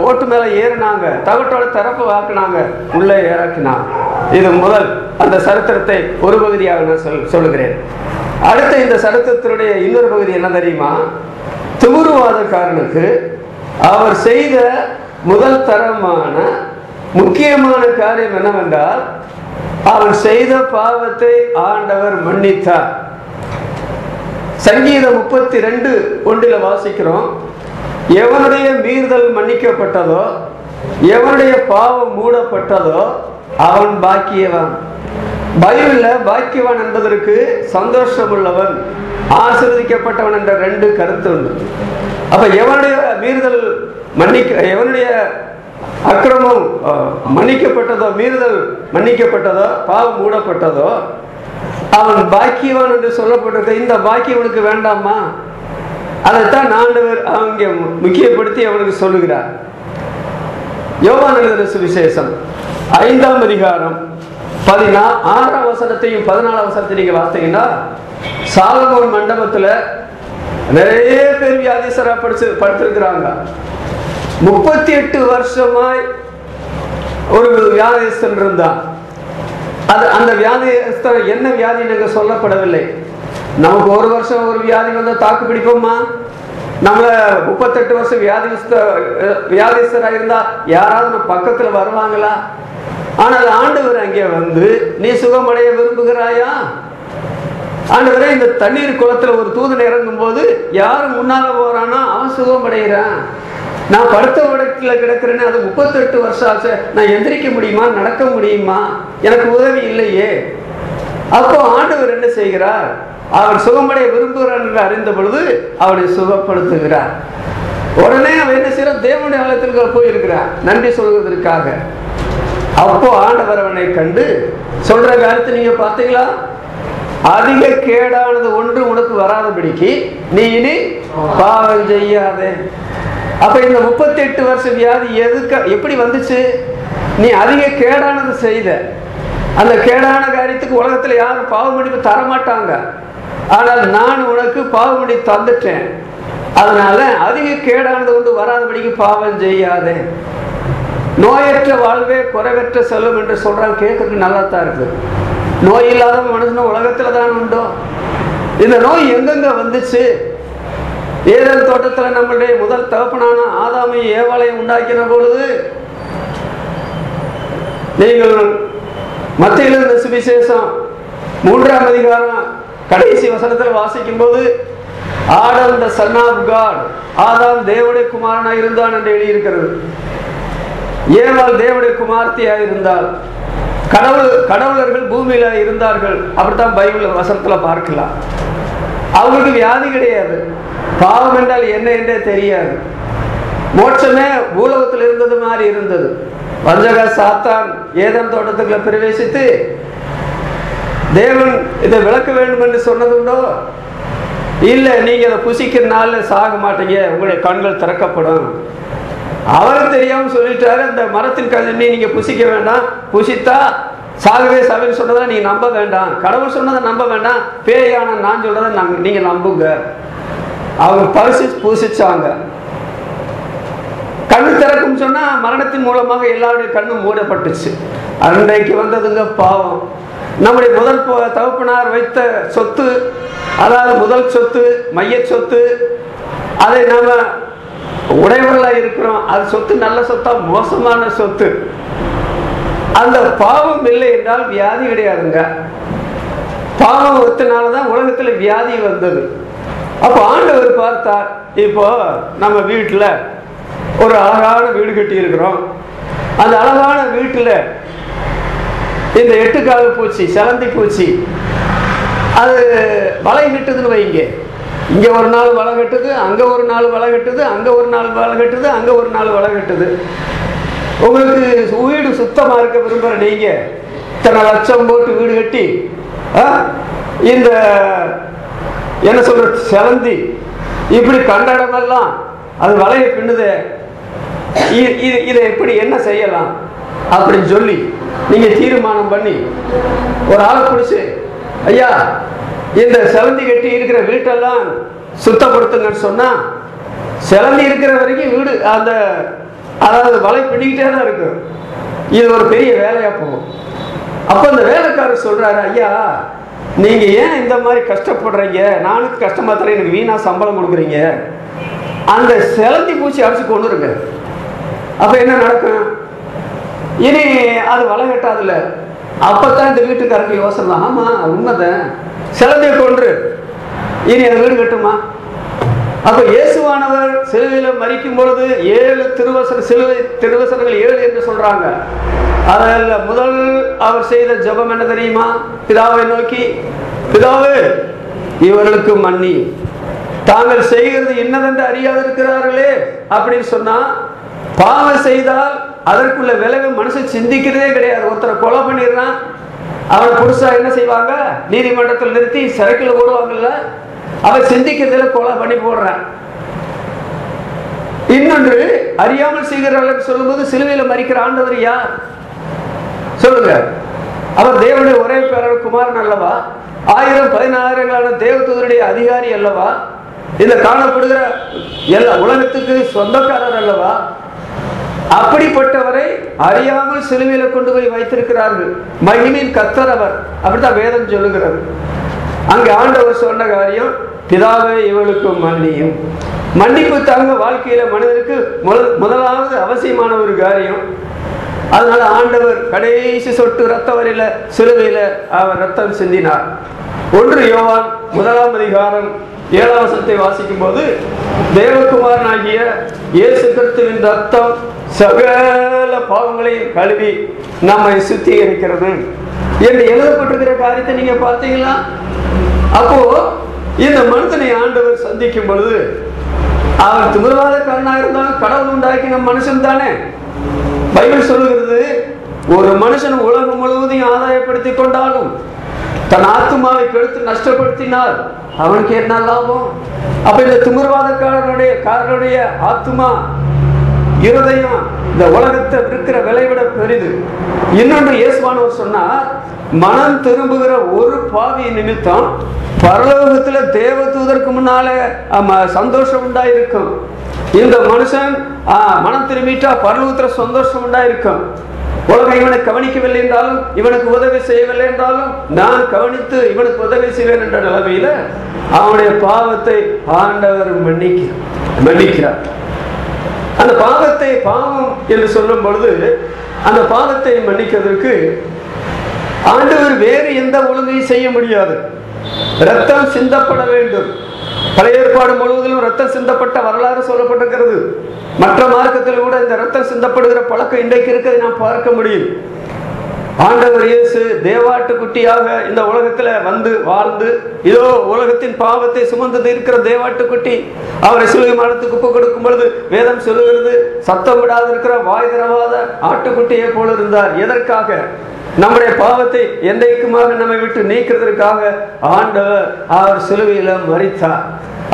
ஓட்டு மேல ஏறினாங்க, தகட்டோட திறப்பு வாக்குனாங்க, உள்ளே இறக்கினாங்க. இது முதல் அந்த சரித்திரத்தை ஒரு பகுதியாக நான் சொல்லுகிறேன். அடுத்த இந்த சரித்திரத்தினுடைய இன்னொரு பகுதி என்ன தெரியுமா? திமிர்வாதக்காரனுக்கு அவர் செய்த முதல் தரமான முக்கியமான காரியம் என்னவென்றால், அவன் செய்த பாவத்தை ஆண்டவர் மன்னித்தார். சங்கீதம் 32:1 வாசிக்கிறோம், எவனுடைய மீறுதல் மன்னிக்கப்பட்டதோ, எவனுடைய பாவம் மூடப்பட்டதோ அவன் பாக்கியவான். பைபிள்ல பாக்கியவான் என்பதற்கு சந்தோஷம் உள்ளவன், ஆசீர்வதிக்கப்பட்டவன் என்ற 2 கருத்து உண்டு. அப்ப எவனுடைய மீறுதல் எவனுடைய அக்கிரமம் மன்னிக்கப்பட்டதோ, மீறுதல் மன்னிக்கப்பட்டதோ, பாவம் மூடப்பட்டதோ அவன் பாக்கியவான் என்று சொல்லப்பட்டிருக்க. இந்த பாக்கியவனுக்கு வேண்டாமா? அதைத்தான் ஆண்டவர் அவங்க முக்கியப்படுத்தி அவனுக்கு சொல்லுகிறார். யோவான் எழுதின சுவிசேஷம் 5ஆம் அதிகாரம் 16ஆம் வசனத்தையும் 14ஆம் வசனத்தையும் நீங்க பார்த்தீங்கன்னா, சாலமோன் மண்டபத்துல நிறைய பேர் வியாதிசரா படுத்திருக்கிறாங்க. 38 வருஷமாய் ஒரு வியாதிஸ்தன் இருந்தான். அந்த வியாதிஸ்தன் என்ன வியாதி நாங்க சொல்லப்படவில்லை. நமக்கு 1 வருஷம் ஒரு வியாதி வந்தா தாக்கு பிடிப்போமா? நம்மள 38 வருஷம் வியாதிஸ்தராக இருந்தா யாராவது நம்ம பக்கத்துல வருவாங்களா? ஆனால் ஆண்டவர் அங்கே வந்து, நீ சுகமடைய விரும்புகிறாயா? ஆண்டவரே, இந்த தண்ணீர் குளத்துல ஒரு தூதன் இறங்கும் போது யாரும் முன்னால போறானா அவன் சுகமடைகிறான். நான் படுத்த இடத்துல கிடக்கிறேன்னு, அது 38 வருஷம் ஆச்சு, நான் எந்திரிக்க முடியுமா? நடக்க முடியுமா? எனக்கு உதவி இல்லையே. அப்போ ஆண்டவர் என்ன செய்கிறார்? அவர் சுகமடைய விரும்புகிறார் என்று அறிந்த பொழுது அவனை சுகப்படுத்துகிறார். உடனே அவன் என்ன செய்யறான்? தேவனுடைய ஆலயத்திற்கு போயிருக்கிறான் நன்றி சொல்வதற்காக. அப்போ ஆண்டவர் அவனை கண்டு சொல்ற காரியத்தை நீங்க பார்த்தீங்களா? அதிக கேடானது ஒன்று உனக்கு வராதபடிக்கு நீ இனி பாவம் செய்யாதே. அப்ப இந்த 38 வருஷம் வியாதி எப்படி வந்துச்சு? நீ அதிக கேடானது செய்த. அந்த கேடான காரியத்துக்கு உலகத்துல யாரும் பாவ மன்னிப்பு தரமாட்டாங்க. ஆனால் நான் உனக்கு பாவ மன்னிப்பு தந்துட்டேன். அதனால அதிக கேடானது ஒன்று வராதபடிக்கு பாவம் செய்யாதே. நோயற்ற வாழ்வே குறைவற்ற செல்லும் என்று சொல்றாங்க. கேட்கறதுக்கு நல்லா தான் இருக்கு. நோய் இல்லாத மனுஷன் உலகத்துல தான் உண்டோ? இந்த நோய் எங்கெங்க வந்துச்சு? ஏதேன் தோட்டத்தில் நம்மளுடைய முதல் தகப்பனான ஆதாமையும் ஏவாளையும் உண்டாக்கிற பொழுது, நீங்கள் மத்தியில் இருந்த சுவிசேஷம் 3ஆம் அதிகாரம் கடைசி வசனத்தில் வாசிக்கும் போது, Adam the son of God, ஆதாம் தேவனுடைய குமாரனாக இருந்தான் என்று எழுதியிருக்கிறது. ஏவாள் தேவனுடைய குமார்த்தியாக இருந்தால், கடவுளர்கள் பூமியில இருந்தார்கள். அப்படித்தான் பைபிள் வசனத்துல பார்க்கலாம். அவங்களுக்கு வியாதி கிடையாது. பாவம் என்றால் என்ன என்றே தெரியாது. மோட்சமே பூலோகத்தில் இருந்தது மாதிரி இருந்தது. வஞ்சக சாத்தான் ஏதேன் தோட்டத்துக்குள்ள பிரவேசித்து தேவன் இதை விளக்க வேண்டும் என்று சொன்னதுண்டோ? இல்லை, நீங்க அதை புசிக்கிற நாள்ல சாக மாட்டீங்க, உங்களுடைய கண்கள் திறக்கப்படும். அவரும் தெரியாம சொல்லிட்டாரு, அந்த மரத்தின் கனி நீங்க புசிக்க வேண்டாம், புசித்தா சாகவே சாவின்னு சொன்னதை நீங்க நம்ப வேண்டாம், கடவுள் சொன்னதை நம்ப வேண்டாம், பேயான நான் சொல்றதை நீங்க நம்புங்க. அவங்க பூசிச்சாங்க. கண்ணு திறக்கும் சொன்னா மரணத்தின் மூலமாக எல்லாருடைய கண்ணும் மூடப்பட்டுச்சு. அன்றைக்கு வந்ததுங்க பாவம். நம்முடைய முதல் தகப்பனார் வைத்த சொத்து, அதாவது முதல் சொத்து, மைய சொத்து, அதை நாம உடையவர்களா இருக்கிறோம். அது சொத்து நல்ல சொத்தா மோசமான சொத்து? அந்த பாவம் இல்லை என்றால் வியாதி கிடையாதுங்க. பாவத்தினாலதான் உலகத்துல வியாதி வந்தது. அப்ப ஆண்டவர் பார்த்தார், இப்போ நம்ம வீட்டுல ஒரு அழகான வீடு கட்டி இருக்கிறோம். அந்த அழகான வீட்டுல இந்த 8 கால பூச்சி, செலந்தி பூச்சி, அது வலை கட்டுதுன்னு வைங்க. இங்க ஒரு நாள் வலை கட்டுது, அங்க ஒரு நாள் வலை கட்டுது, அங்க ஒரு நாள் வலை கட்டுது, அங்க ஒரு நாள் வலை கட்டுது. உங்களுக்கு வீடு சுத்தமா இருக்க விரும்புற நீங்க இத்தனை லட்சம் போட்டு வீடு கட்டி இந்த என்ன சொல்ற செலந்தி இப்படி கண்ட இடமெல்லாம் அது வலையை பின்னுதே, இதை எப்படி என்ன செய்யலாம் அப்படின்னு சொல்லி நீங்க தீர்மானம் பண்ணி ஒரு ஆளை பிடிச்சு, ஐயா இந்த செலந்தி கட்டி இருக்கிற வீட்டெல்லாம் சுத்தப்படுத்துங்கன்னு சொன்னா, செலந்தி இருக்கிற வரைக்கும் வீடு அந்த அதாவது வலை பிடிக்கிட்டே தான் இருக்கு. இது ஒரு பெரிய வேலையா போகும். அப்ப அந்த வேலைக்காரர் சொல்றாரு, ஐயா நீங்க ஏன் இந்த மாதிரி கஷ்டப்படுறீங்க, நானுக்கு கஷ்டமா தரேன், எனக்கு வீணா சம்பளம் கொடுக்குறீங்க, அந்த செலந்தி பூச்சி அடிச்சு கொண்டுருங்க. அப்ப என்ன நடக்கும்? இனி அது வலை கட்டாதுல்ல. அப்பதான் இந்த வீட்டுக்காரருக்கு யோசனை, ஆமா உண்மைதான், செலந்தையை கொன்று இனி அது வீடு கட்டுமா? அப்ப இயேசுவானவர் சிலுவையில மரிக்கும் பொழுது 7 திருவசனங்கள் 7 என்று சொல்றாங்க. அதில் முதல் அவர் செய்த ஜெபம் என்ன தெரியுமா? பிதாவை நோக்கி, பிதாவே இவர்களுக்கு மன்னி, தாங்கள் செய்கிறது என்னதென்று அறியாதிருக்கிறார்களே அப்படின்னு சொன்னா, பாவம் செய்தால் அதற்குள்ள விளைவு மனுஷன் சிந்திக்கிறதே கிடையாது. ஒருத்தரை கொலை பண்ணிடுறான், அவனை புதுசா என்ன செய்வாங்க, நீதிமன்றத்தில் நிறுத்தி சிறைக்குள்ள போடுவாங்கல்ல, அவன் சிந்திக்கிறதுல கொலை பண்ணி போடுறான். இன்னொன்று அறியாமல் செய்கிறார்கள் சொல்லும்போது, சிலுவையில மரிக்கிற ஆண்டவர் யார் சொல்லுங்க? அவர் தேவனுடைய ஒரே பேரர் குமாரன் அல்லவா? 1000-10000 தேவதூதருடைய அதிகாரி அல்லவா? இந்த காணப்படுகிற எல்லா உலகத்துக்கு சொந்தக்காரர் அல்லவா? அப்படிப்பட்டவரை அறியாமல் சிலுவையில கொண்டு போய் வைத்திருக்கிறார்கள். மகிமையின் கர்த்தர் அவர், அப்படித்தான் வேதம் சொல்லுகிறது. அங்க ஆண்டவர் சொன்ன காரியம், பிதாவே இவளுக்கு மன்னியும். மன்னிப்பு தாங்க வாழ்க்கையில மனிதனுக்கு முதலாவது அவசியமான ஒரு காரியம். அதனால ஆண்டவர் கடைசி சொட்டு ரத்த வரையில சிலுவையில அவர் ரத்தம் சிந்தினார். 1 யோவான் 1ஆம் அதிகாரம் 7ஆம் வசனத்தை வாசிக்கும் போது, தேவகுமாரனாகிய இயேசு கிறிஸ்துவின் ரத்தம் சகல பாவங்களையும் கழுவி நம்மை சுத்திகரிக்கிறது என்று எழுதப்பட்டிருக்கிற காரியத்தை நீங்க பார்த்தீங்களா? அப்போ இந்த மனிதனை ஆண்டவர் சந்திக்கும் பொழுது, அவன் திமிர்வாதக்காரனாக இருந்தாலும் கடவுள் உண்டாக்கின மனுஷன் தானே. பைபிள் சொல்லுகிறது, ஒரு மனுஷன் உலகம் முழுவதையும் ஆதாயப்படுத்திக் கொண்டாலும் தன் ஆத்துமாவை கெடுத்து நஷ்டப்படுத்தினால் அவனுக்கு என்ன லாபம்? அப்ப இந்த திமிர்வாதக்காரனுடைய ஆத்துமா, இருதயம் இந்த உலகத்தை இருக்கிற விலை விட பெரிது. இன்னொன்று இயேசுவானவர் சொன்னார், மனம் திரும்புகிற ஒரு பாவி நிமித்தம் பரலோகத்துல தேவதூதருக்கு முன்னாலே சந்தோஷம் உண்டாயிருக்கும். இந்த மனுஷன் மனம் திரும்பிட்டா பரலோகத்துல சந்தோஷம் உண்டாயிருக்கும். உலகம் இவனை கவனிக்கவில்லை என்றாலும், இவனுக்கு உதவி செய்யவில்லை என்றாலும், நான் கவனித்து இவனுக்கு உதவி செய்வேன் என்ற நிலைமையில அவனுடைய பாவத்தை ஆண்டவர் மன்னிக்கிறார். அந்த பாவத்தை பாவம் என்று சொல்லும் பொழுது, அந்த பாவத்தை மன்னிக்கிறதுக்கு ஆண்டவர் வேறு எந்த ஒழுங்கையும் செய்ய முடியாது. ரத்தம் சிந்தப்பட வேண்டும். பழைய ஏற்பாடு முழுவதிலும் ரத்தம் சிந்தப்பட்ட வரலாறு சொல்லப்பட்டிருக்கிறது. மற்ற மார்க்கத்தில் கூட இந்த ரத்தம் சிந்தப்படுகிற பழக்கம் இன்றைக்கு இருக்கிறதை நாம் பார்க்க முடியும். ஆண்டவர் இயேசு தேவாட்டுக்குட்டியாக இந்த உலகத்துல வந்து வாழ்ந்து, இதோ உலகத்தின் பாவத்தை சுமந்து இருக்கிற தேவாட்டுக்குட்டி அவரை சிலுவை மரத்துக்கு ஒப்பு கொடுக்கும் பொழுது வேதம் சொல்லுகிறது, சத்தம் விடாது இருக்கிற வாய் திறவாத ஆட்டுக்குட்டியை போல இருந்தார். எதற்காக? நம்முடைய பாவத்தை என்றைக்குமாக நம்மை விட்டு நீக்கிறதற்காக ஆண்டவர் அவர் சிலுவையில மரித்தார்.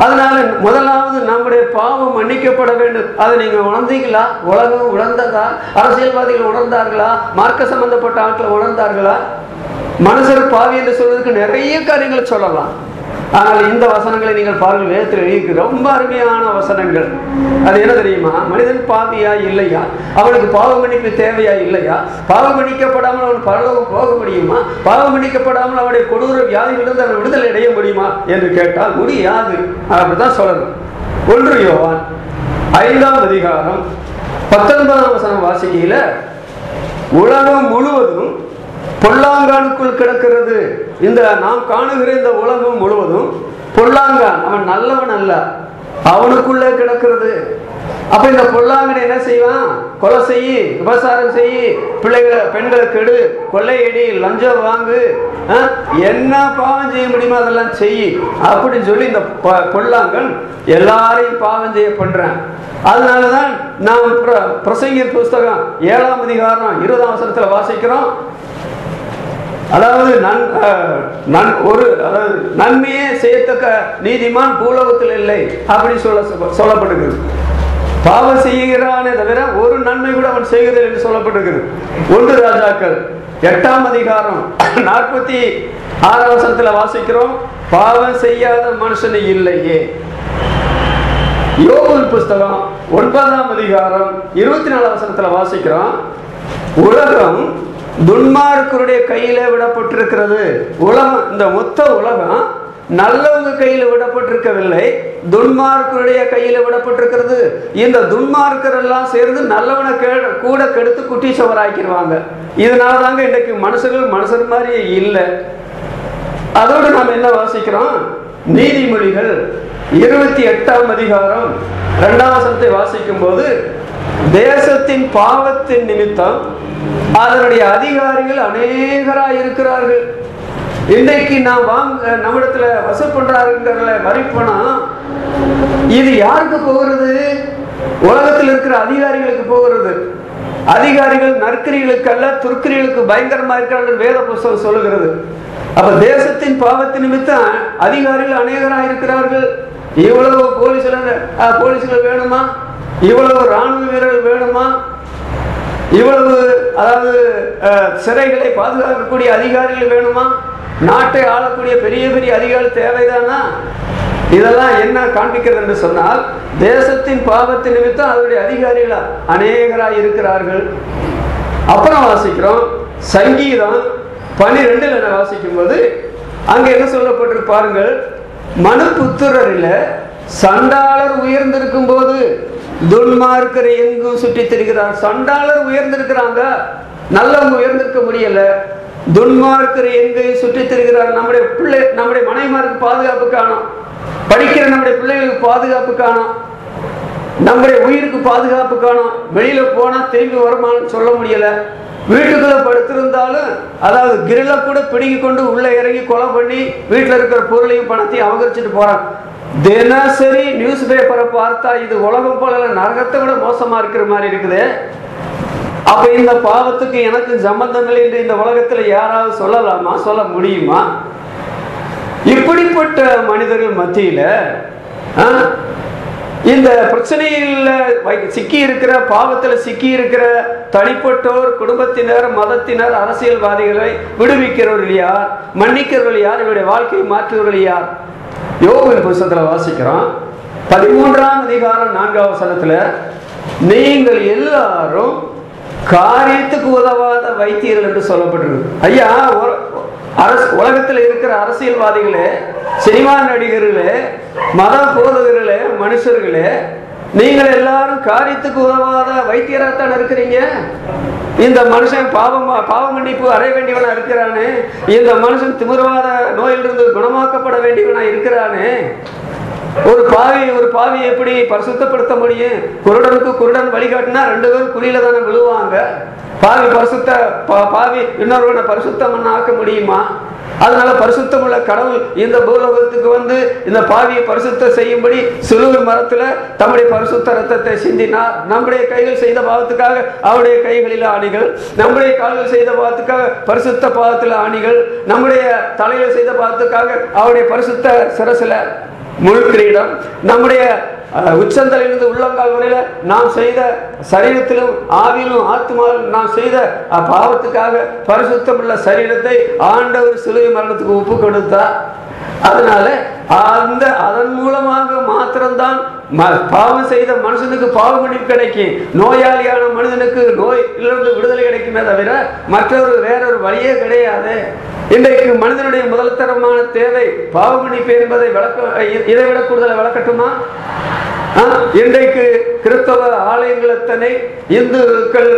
அதனால முதலாவது நம்முடைய பாவம் மன்னிக்கப்பட வேண்டும். அதை நீங்க உணர்ந்தீங்களா? உலகம் உணர்ந்ததா? அரசியல்வாதிகள் உணர்ந்தார்களா? மார்க்க சம்பந்தப்பட்ட ஆட்கள் உணர்ந்தார்களா? மனுஷர் பாவி என்று சொல்வதற்கு நிறைய காரியங்களை சொல்லலாம். ஆனால் இந்த வசனங்களை நீங்கள் பாருங்கள், வேதத்தில் எழுதி ரொம்ப அருமையான வசனங்கள். அது என்ன தெரியுமா? மனிதன் பாவியா இல்லையா? அவனுக்கு பாவ மன்னிப்பு தேவையா இல்லையா? பாவம் மன்னிக்கப்படாமல் அவன் பரலோகம் போக முடியுமா? பாவம் மன்னிக்கப்படாமல் அவனுடைய கொடூர வியாதிகளிலிருந்து அவன் விடுதலை அடைய முடியுமா என்று கேட்டால் முடியாது. அப்படிதான் சொல்லணும். 1 யோவான் 5ஆம் அதிகாரம் 19ஆம் வசனம் வாசிக்கையில, உலகம் முழுவதும் பொல்லாங்கானுக்குள் கிடக்கிறது. இந்த நாம் காணுகிற இந்த உலகம் முழுவதும் பொல்லாங்கான், அவன் நல்லவன் அல்ல, அவனுக்குள்ளே கிடக்கிறது. அப்ப இந்த பொல்லாங்கன் என்ன செய்வான்? கொலை செய்யி, விபசாரம் செய்யி, பிள்ளைகளை பெண்களை கெடு, கொள்ளையடி, லஞ்சம் வாங்கு, என்ன பாவம் செய்ய முடியுமோ அதெல்லாம் செய்யி அப்படின்னு சொல்லி இந்த பொல்லாங்கன் எல்லாரையும் பாவம் செய்ய பண்றான். அதனாலதான் நாம் பிரசங்கியர் புஸ்தகம் 7ஆம் அதிகாரம் 20ஆம் வசனத்துல வாசிக்கிறோம். அதாவது நன்மையே செய்யத்தக்க நீதிமான் பூலோகத்தில் இல்லை அப்படி சொல்லப்பட்டிருக்கிறது. பாவம் செய்கிறானே தவிர ஒரு நன்மை கூட அவன் செய்கிறது என்று சொல்லப்பட்டிருக்கிறது. 1 ராஜாக்கள் 8ஆம் அதிகாரம் 46ஆம் வசனத்துல வாசிக்கிறோம், பாவம் செய்யாத மனுஷன் இல்லையே. யோபு புஸ்தகம் 9ஆம் அதிகாரம் 24ஆம் வசனத்துல வாசிக்கிறோம், உலகம் துன்மார்க்கருடைய கையில விடப்பட்டிருக்கிறது. உலகம், இந்த மொத்த உலகம் நல்லவங்க கையில விடப்பட்டிருக்கவில்லை, துன்மார்க்கருடைய கையில விடப்பட்டிருக்கிறது. இந்த துன்மார்க்கர் எல்லாம் சேர்ந்து நல்லவனை கூட கெடுத்து குட்டிச்சவராக்கிடுவாங்க. இதனாலதாங்க இன்றைக்கு மனுஷர் மாதிரியே இல்லை. அதோடு நாம் என்ன வாசிக்கிறோம்? நீதிமொழிகள் 28ஆம் அதிகாரம் 2ஆம் வசனத்தை வாசிக்கும் போது, தேசத்தின் பாவத்தின் நிமித்தம் அதனுடைய அதிகாரிகள் அநேகராய் இருக்கிறார்கள். இன்றைக்கு நாம் நம்மிடத்துல வசூல் பண்றாருங்கிற வரி பணம் இது யாருக்கு போகிறது? உலகத்தில் இருக்கிற அதிகாரிகளுக்கு போகிறது. அதிகாரிகள் நற்கிரிகளுக்கு அல்ல, துர்க்கிரிகளுக்கு பயங்கரமா இருக்கிறார்கள் வேத புஸ்தகம் சொல்லுகிறது. அப்ப தேசத்தின் பாவத்தின் நிமித்தம் அதிகாரிகள் அநேகராய் இருக்கிறார்கள். இவ்வளவு போலீஸ்கள் வேணுமா? இவ்வளவு ராணுவ வீரர்கள் வேணுமா? இவ்வளவு அதாவது சிறைகளை பாதுகாக்கக்கூடிய அதிகாரிகள் வேணுமா? நாட்டை ஆளக்கூடிய பெரிய பெரிய அதிகாரிகள் தேவைதானா? இதெல்லாம் என்ன காண்பிக்கிறது என்று சொன்னால், தேசத்தின் பாவத்தின் நிமித்தம் அதனுடைய அதிகாரிகள் அநேகராய் இருக்கிறார்கள். அப்புறம் வாசிக்கிறோம் சங்கீதம் 12 வாசிக்கும் போது அங்க என்ன சொல்லப்பட்டிருக்கு பாருங்கள், மனுபுத்திரரில் சண்டாளர் உயர்ந்திருக்கும் போது துன்மார்க்கரை எங்கும் சுற்றி திரிகிறார். சண்டாளர் உயர்ந்திருக்கிறாங்க, நல்லவங்க உயர்ந்திருக்க முடியல. துன்மார்க்கரை எங்கையும் சுற்றி திரிகிறார். நம்முடைய மனைவிமாருக்கு பாதுகாப்பு காணும், படிக்கிற நம்முடைய பிள்ளைகளுக்கு பாதுகாப்பு காணும், நம்முடைய உயிருக்கு பாதுகாப்பு காணும். வெளியில போனா திரும்பி வருமானு சொல்ல முடியல. வீட்டுக்குள்ள படுத்திருந்தாலும் அதாவது கிரில கூட பிடுங்கி கொண்டு உள்ள இறங்கி கொலை பண்ணி வீட்டில் இருக்கிற பொருளையும் பணத்தையும் அபகரிச்சுட்டு போறான். தினசரி நியூஸ் பேப்பரை பார்த்தா இது உலகம் போல நரகத்தை விட மோசமா இருக்கிற மாதிரி இருக்குது. அப்ப இந்த பாவத்துக்கு எனக்கு சம்பந்தம் இல்லை என்று இந்த உலகத்துல யாராவது சொல்லலாமா? சொல்ல முடியுமா? இப்படிப்பட்ட மனிதர்கள் மத்தியில இந்த பிரச்சனையில் சிக்கி இருக்கிற, பாவத்தில் சிக்கி இருக்கிற தனிப்பட்டோர், குடும்பத்தினர், மதத்தினர், அரசியல்வாதிகளை விடுவிக்கிறவர்கள் யார்? மன்னிக்கிறவர்கள் யார்? இவருடைய வாழ்க்கையை மாற்றுவர்கள் யார்? யோபு புஸ்தகத்தில் வாசிக்கிறோம் 13ஆம் அதிகாரம் 4ஆம் வசனத்துல, நீங்கள் எல்லாரும் காரியத்துக்கு உதவாத வைத்தியர்கள் என்று சொல்லப்பட்டிருக்கு. ஐயா, உலகத்தில் இருக்கிற அரசியல்வாதிகளே, சினிமா நடிகர்களே, மத போதகர்களே, மனுஷர்களே, நீங்கள் எல்லாரும் காரியத்துக்கு உதவாத வைத்தியராகத்தான் இருக்கிறீங்க. இந்த மனுஷன் பாவ மன்னிப்பு அடைய வேண்டியவனா இருக்கிறானே, இந்த மனுஷன் திமிர்வாத நோயிலிருந்து குணமாக்கப்பட வேண்டியவனா இருக்கிறானே. ஒரு பாவி எப்படி பரிசுத்தப்படுத்த முடியும்? குருடனுக்கு குருடன் வழிகாட்டினா 2 பேரும் குழியில தானே விழுவாங்க. பாவி இன்னொருவனை பரிசுத்தம் ஆக்க முடியுமா? அதனால பரிசுத்தம் உள்ள கடவுள் இந்த பூலோகத்துக்கு வந்து இந்த பாவியை பரிசுத்தம் செய்யும்படி சிலுவை மரத்துல தம்முடைய பரிசுத்த ரத்தத்தை சிந்தினார். நம்முடைய கைகள் செய்த பாவத்துக்காக அவருடைய கைகளில் ஆணிகள், நம்முடைய கால்கள் செய்த பாவத்துக்காக பரிசுத்த பாவத்தில் ஆணிகள், நம்முடைய தலையில செய்த பாவத்துக்காக அவருடைய பரிசுத்த சிரசுல முள் கிரீடம், நம்முடைய உச்சந்தலிலிருந்து உள்ளங்கால் வரையில நாம் செய்த சரீரத்திலும் ஆவியிலும் ஆத்மாவிலும் நாம் செய்த பாவத்துக்காக பரிசுத்தம் உள்ள சரீரத்தை ஆண்டவர் சிலுவை மரணத்துக்கு ஒப்பு கொடுத்தார். அதனால அதன் மூலமாக மாத்திரம்தான் பாவம் செய்த மனுஷனுக்கு பாவ மன்னிப்பு கிடைக்கும். நோயாளியான மனிதனுக்கு நோயிலிருந்து விடுதலை கிடைக்குமே தவிர வேறொரு வழியே கிடையாது. இன்றைக்கு மனிதனுடைய முதல் தரமான தேவை பாவ மன்னிப்பு என்பதை இதை விட கூடுதலை விளக்கட்டுமா? இன்றைக்கு கிறிஸ்தவ ஆலயங்கள் எத்தனை, இந்துக்கள்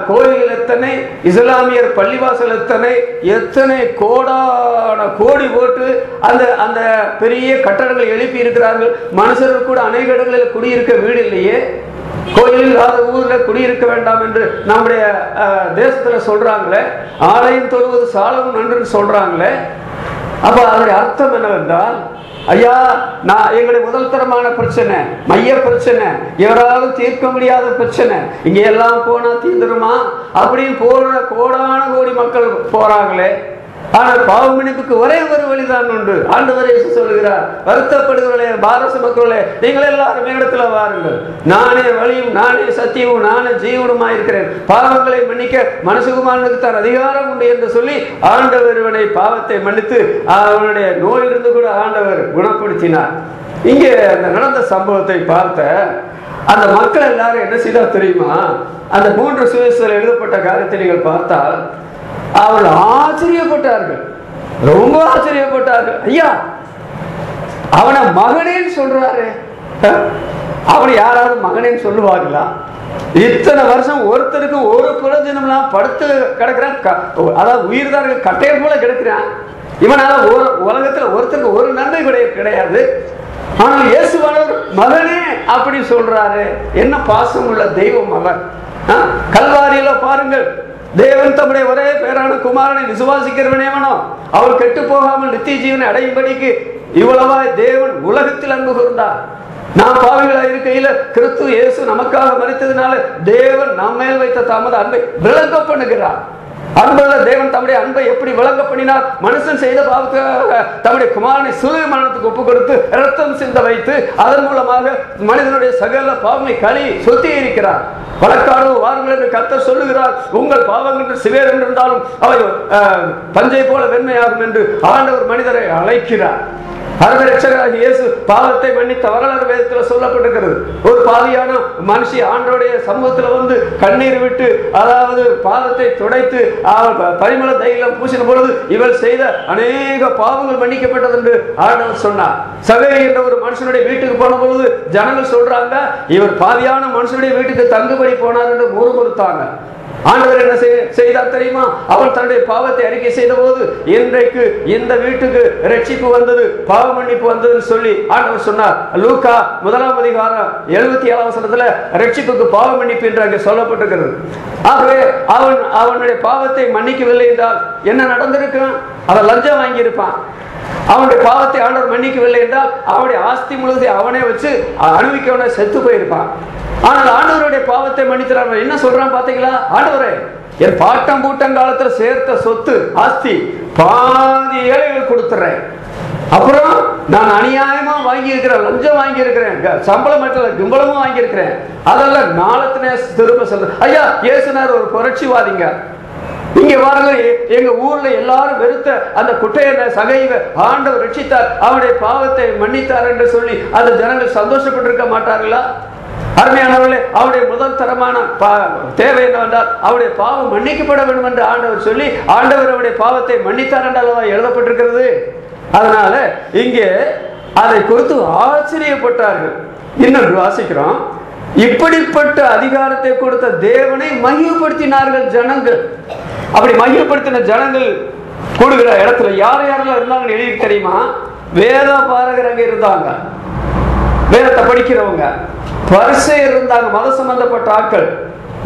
கோயில்கள் எத்தனை, இஸ்லாமியர் பள்ளிவாசல் எத்தனை கோடான கோடி போட்டு அந்த பெரிய கட்டடங்களை எழுப்பி இருக்கிறார்கள். மனுஷர்கள் கூட அநேக இடங்களில் குடியிருக்க வீடு இல்லையே. கோயிலில் ஊர்ல குடியிருக்க வேண்டாம் என்று நம்முடைய தேசத்துல சொல்றாங்களே. ஆலயம் தொழுவது சாலவும் நன்று சொல்றாங்களே. அப்ப அதனுடைய அர்த்தம் என்னவென்றால், ஐயா, நான் எங்களுடைய முதல் தரமான பிரச்சனை, மைய பிரச்சனை, எவராலும் தீர்க்க முடியாத பிரச்சனை, இங்க எல்லாம் போனா தீர்ந்துருமா அப்படின்னு போன கோடான கோடி மக்கள் போறாங்களே. ஆனால் பாவ மன்னிப்புக்கு ஒரே ஒரு வழிதான் உண்டு. ஆண்டவர் இயேசு சொல்கிறார், வருத்தப்படுகிறவர்களே, பாரத மக்களே, நீங்கள் எல்லாரும் இடத்துல வாருங்கள், நானே வழியும் நானே சத்தியமும் நானே ஜீவனுமாய் இருக்கிறேன், பாவங்களை மன்னிக்க மனுஷகுமாரனுக்கு தான் அதிகாரம் உண்டு என்று சொல்லி ஆண்டவர் இவனை பாவத்தை மன்னித்து அவனுடைய நோயிலிருந்து கூட ஆண்டவர் குணப்படுத்தினார். இங்கே அந்த நடந்த சம்பவத்தை பார்த்த அந்த மக்கள் எல்லாரும் என்ன செய்தா தெரியுமா? அந்த 3 சுவிசேஷத்தில் எழுதப்பட்ட காரியத்தை நீங்கள் பார்த்தால் அவர்கள் ஆச்சரியப்பட்டார்கள், ரொம்ப ஆச்சரியப்பட்டார்கள். ஐயா, அவனை மகனேன்னு சொல்றாரு. அவனை யாராவது மகனேன்னு சொல்லுவாங்களா? இத்தனை வருஷம் ஒருத்தருக்கு ஒரு பிரயோஜனம்லாம் படுத்து கிடக்கிறான், அதாவது உயிர் தான் கட்டையை போல கிடக்கிறான். இவனால உலகத்துல ஒருத்தருக்கு ஒரு நன்மை கிடையாது. ஆனால் இயேசுவானவர் மகனே அப்படி சொல்றாரு. என்ன பாசம் உள்ள தெய்வம் அவர்! கல்வாரியில பாருங்கள், தேவன் தம்முடைய ஒரே பேரான குமாரனை விசுவாசிக்கிறவனேவனோ அவள் கெட்டு போகாமல் நித்திய ஜீவனை அடையும்படிக்கு இவ்வளவாய் தேவன் உலகத்தில் அன்பு கூர்ந்தார். நாம் பாவிகளா இருக்கையில கிறிஸ்து இயேசு நமக்காக மரித்ததினால தேவன் நம்ம மேல் வைத்த தமது அன்பை விளங்க பண்ணுகிறார். அன்புள்ள தேவன் தம்முடைய அன்பை எப்படி விளங்க பண்ணினார்? மனுஷன் செய்த பாவத்துக்காக தம்முடைய குமாரனை சிலுவை மரணத்துக்கு ஒப்பு கொடுத்து இரத்தம் சிந்த வைத்து அதன் மூலமாக மனிதனுடைய சகல பாவங்களை கழுவி சுத்திகரிக்கிறார். வழக்காடு வாருங்கள் என்று கர்த்தர் சொல்லுகிறார். உங்கள் பாவங்கள் சிவேர் என்றிருந்தாலும் அவை பஞ்சை போல வெண்மையாகும் என்று ஆண்டவர் மனிதரை அழைக்கிறார். அரசராக இயேசு பாவத்தை மன்னித்த வரலாறு வேதத்தில் சொல்லப்பட்டிருக்கிறது. ஒரு பாவியான மனுஷி ஆண்டவருடைய சமூகத்தில் வந்து கண்ணீர் விட்டு, அதாவது பாதத்தை துடைத்து பரிமள தைலம் பூசின பொழுது இவள் செய்த அநேக பாவங்கள் மன்னிக்கப்பட்டது என்று ஆண்டவர் சொன்னார். சகேயு என்ற ஒரு மனுஷனுடைய வீட்டுக்கு போன பொழுது ஜனங்கள் சொல்றாங்க, இவர் பாவியான மனுஷனுடைய வீட்டுக்கு தங்குபடி போனார் என்று முறுமுறுத்தாங்க. ஆண்டவர் என்ன செய்தார் தெரியுமா? அவள் தன்னுடைய பாவத்தை அறிக்கை செய்த போது இன்றைக்கு இந்த வீட்டுக்கு ரட்சிப்பு வந்தது, பாவ மன்னிப்பு வந்ததுன்னு சொல்லி ஆண்டவர் சொன்னார். லூக்கா 1ஆம் அதிகாரம் 77ஆம் வசனத்துல ரட்சிப்புக்கு பாவ மன்னிப்பு என்று அங்கே சொல்லப்பட்டிருக்கிறது. ஆகவே அவனுடைய பாவத்தை மன்னிக்கவில்லை என்றால் என்ன நடந்திருக்கும்? அவன் லஞ்சம் வாங்கி இருப்பான். அவனுடைய பாவத்தை ஆண்டவர் மன்னிக்கவில்லை என்றால் அவனுடைய ஆஸ்தி முழுவதை அவனே வச்சு அனுபவிக்கவன செத்து போயிருப்பான். ஆனால் ஆண்டவருடைய பாவத்தை மன்னித்தார். என்ன சொல்றான் பாத்தீங்களா? ஆண்டவரே, என் பாட்டம் பூட்டங்காலத்துல சேர்த்த சொத்து ஆஸ்தி பாதி ஏழைகள் கொடுத்துறேன். அப்புறம் நான் அநியாயமா வாங்கி இருக்கிறேன், லஞ்சம் வாங்கி இருக்கிறேன், சம்பளம் மட்டும் கிம்பளமும் வாங்கி இருக்கிறேன், அதெல்லாம் நாளத்தினே திரும்ப சொல்றேன். ஐயா, இயேசுனார் ஒரு புரட்சிவாதிங்க. இங்க பாருங்க, எங்க ஊர்ல எல்லாரும் வெறுத்த அந்த குட்டையனை சகைவ ஆண்டவர் ரட்சித்தார், அவனுடைய பாவத்தை மன்னித்தார் என்று சொல்லி அந்த ஜனங்கள் சந்தோஷப்பட்டிருக்க மாட்டார்களா? அருமையானவர்களே, அவருடைய முதல் தரமான தேவை என்னவென்றால் அவருடைய பாவம் மன்னிக்கப்பட வேண்டும் என்று ஆண்டவர் சொல்லி ஆண்டவர் அவருடைய பாவத்தை மன்னித்தார் என்று எழுதப்பட்டிருக்கிறது. அதனால இங்கே அதை குறித்து ஆச்சரியப்பட்டார்கள். இன்னொன்று வாசிக்கிறோம், இப்படிப்பட்ட அதிகாரத்தை கொடுத்த தேவனை மகிமைப்படுத்தினார்கள் ஜனங்கள். அப்படி மகிமைப்படுத்தின ஜனங்கள் கூடுகிற இடத்துல யார் யாரெல்லாம் இருந்தாங்க எழுதி தெரியுமா? வேத பாரகரங்க இருந்தாங்க, வேதத்தை படிக்கிறவங்க, பரிசேயர் இருந்தாங்க, மத சம்பந்தப்பட்ட ஆட்கள்,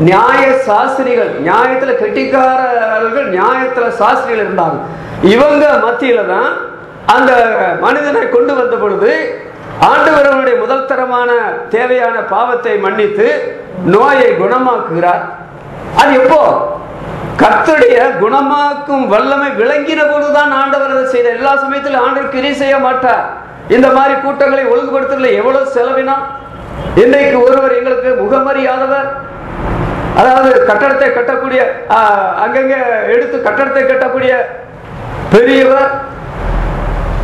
நியாய சாஸ்திரிகள், நியாயத்துல கெட்டிக்காரர்கள், நியாயத்துல சாஸ்திரிகள் இருந்தாங்க. இவங்க மத்தியில தான் அந்த மனிதனை கொண்டு வந்த பொழுது ஆண்டவர் அவருடைய முதல் தரமான தேவையான பாவத்தை மன்னித்து நோயை குணமாக்குகிறார். அது எப்போ? கர்த்தருடைய குணமாக்கும் வல்லமை விளங்கின பொழுதுதான் ஆண்டவர் அதை செய்த. எல்லா சமயத்திலும் ஆண்டவர் கிரியை செய்ய மாட்டார். இந்த மாதிரி கூட்டங்களை ஒழுங்குபடுத்தல எவ்வளவு செலவினா. இன்றைக்கு ஒருவர் எங்களுக்கு முகமறியாதவர், அதாவது கட்டடத்தை கட்டக்கூடிய அங்கங்க எடுத்து கட்டடத்தை கட்டக்கூடிய பெரியவர்,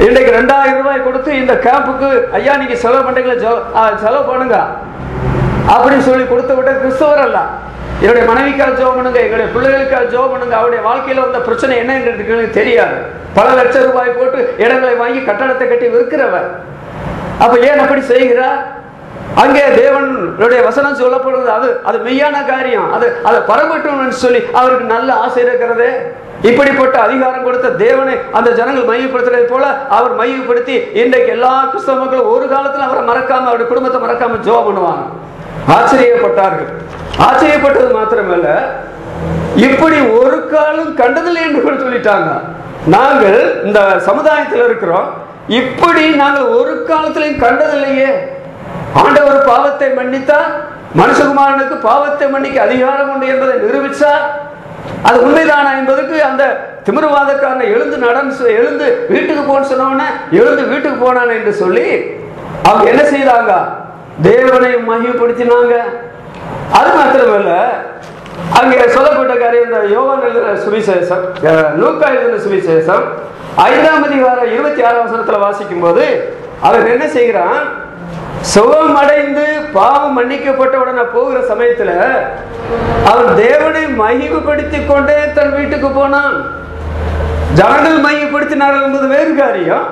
இன்றைக்கு 2000 ரூபாய் கொடுத்து இந்த கேம்புக்கு ஐயா நீங்க செலவு பண்றீங்களா, செலவு பண்ணுங்க அப்படின்னு சொல்லி கொடுத்து விட்ட கிறிஸ்தவர் அல்ல. என்னுடைய மனைவிக்காக ஜெபம் பண்ணுங்க, எங்களுடைய பிள்ளைகளுக்காக ஜெபம் பண்ணுங்க. அவருடைய வாழ்க்கையில வந்த பிரச்சனை என்னன்னு தெரியாது. பல லட்சம் ரூபாய் போட்டு இடங்களை வாங்கி கட்டடத்தை கட்டி விற்கிறவர். அப்ப ஏன் அப்படி செய்கிறார்? அங்கே தேவனுடைய வசனம் சொல்லப்படுறது அது மெய்யான காரியம். அதை பரவட்டும்னு சொல்லி அவருக்கு நல்ல ஆசை இருக்கிறது. இப்படிப்பட்ட அதிகாரம் கொடுத்த தேவனை அந்த ஜனங்கள் மையப்படுத்துறது போல அவர் மையப்படுத்தி இன்றைக்கு எல்லா கிறிஸ்தவ மக்களும் ஒரு காலத்தில் அவரை மறக்காம, அவருடைய குடும்பத்தை மறக்காம ஜெபம் பண்ணுவாங்க. ஆச்சரியப்பட்டார்கள். ஆச்சரியப்பட்டது மாத்திரமல்ல, இப்படி ஒரு காலம் கண்டதில்லை என்று கூட சொல்லிட்டாங்க. நாங்கள் இந்த சமுதாயத்தில் இருக்கிறோம், இப்படி நாங்கள் ஒரு காலத்திலையும் கண்டதில்லையே. ஆண்டவர் பாவத்தை மன்னித்தார், மனுஷகுமாரனுக்கு பாவத்தை மன்னிக்க அதிகாரம் உண்டு என்பதை நிரூபித்தார். அது உண்மைதானா என்பதற்கு அந்த திமிர்வாதக்காரனை எழுந்து வீட்டுக்கு போன்னு சொன்னவன எழுந்து வீட்டுக்கு போனான் என்று சொல்லி அவங்க என்ன செய்தாங்க? தேவனை மகிமைப்படுத்தினாங்க. அது மாத்திரமல்ல, அங்கே சொல்லப்பட்ட காரியம் இந்த யோவான் எழுதின சுவிசேஷம், லூக்கா எழுதின சுவிசேஷம் 5ஆம் அதிகாரம் 26ஆம் வசனத்துல வாசிக்கும் போது அவர் என்ன செய்கிறான்? சுகம் அடைந்து பாவம் மன்னிக்கப்பட்ட உடனே போகிற சமயத்துல அவன் தேவனை மகிமைப்படுத்திக் கொண்டே தன் வீட்டுக்கு போனான். ஜனங்கள் மகிமைப்படுத்தினார்கள் என்பது வேறு காரியம்.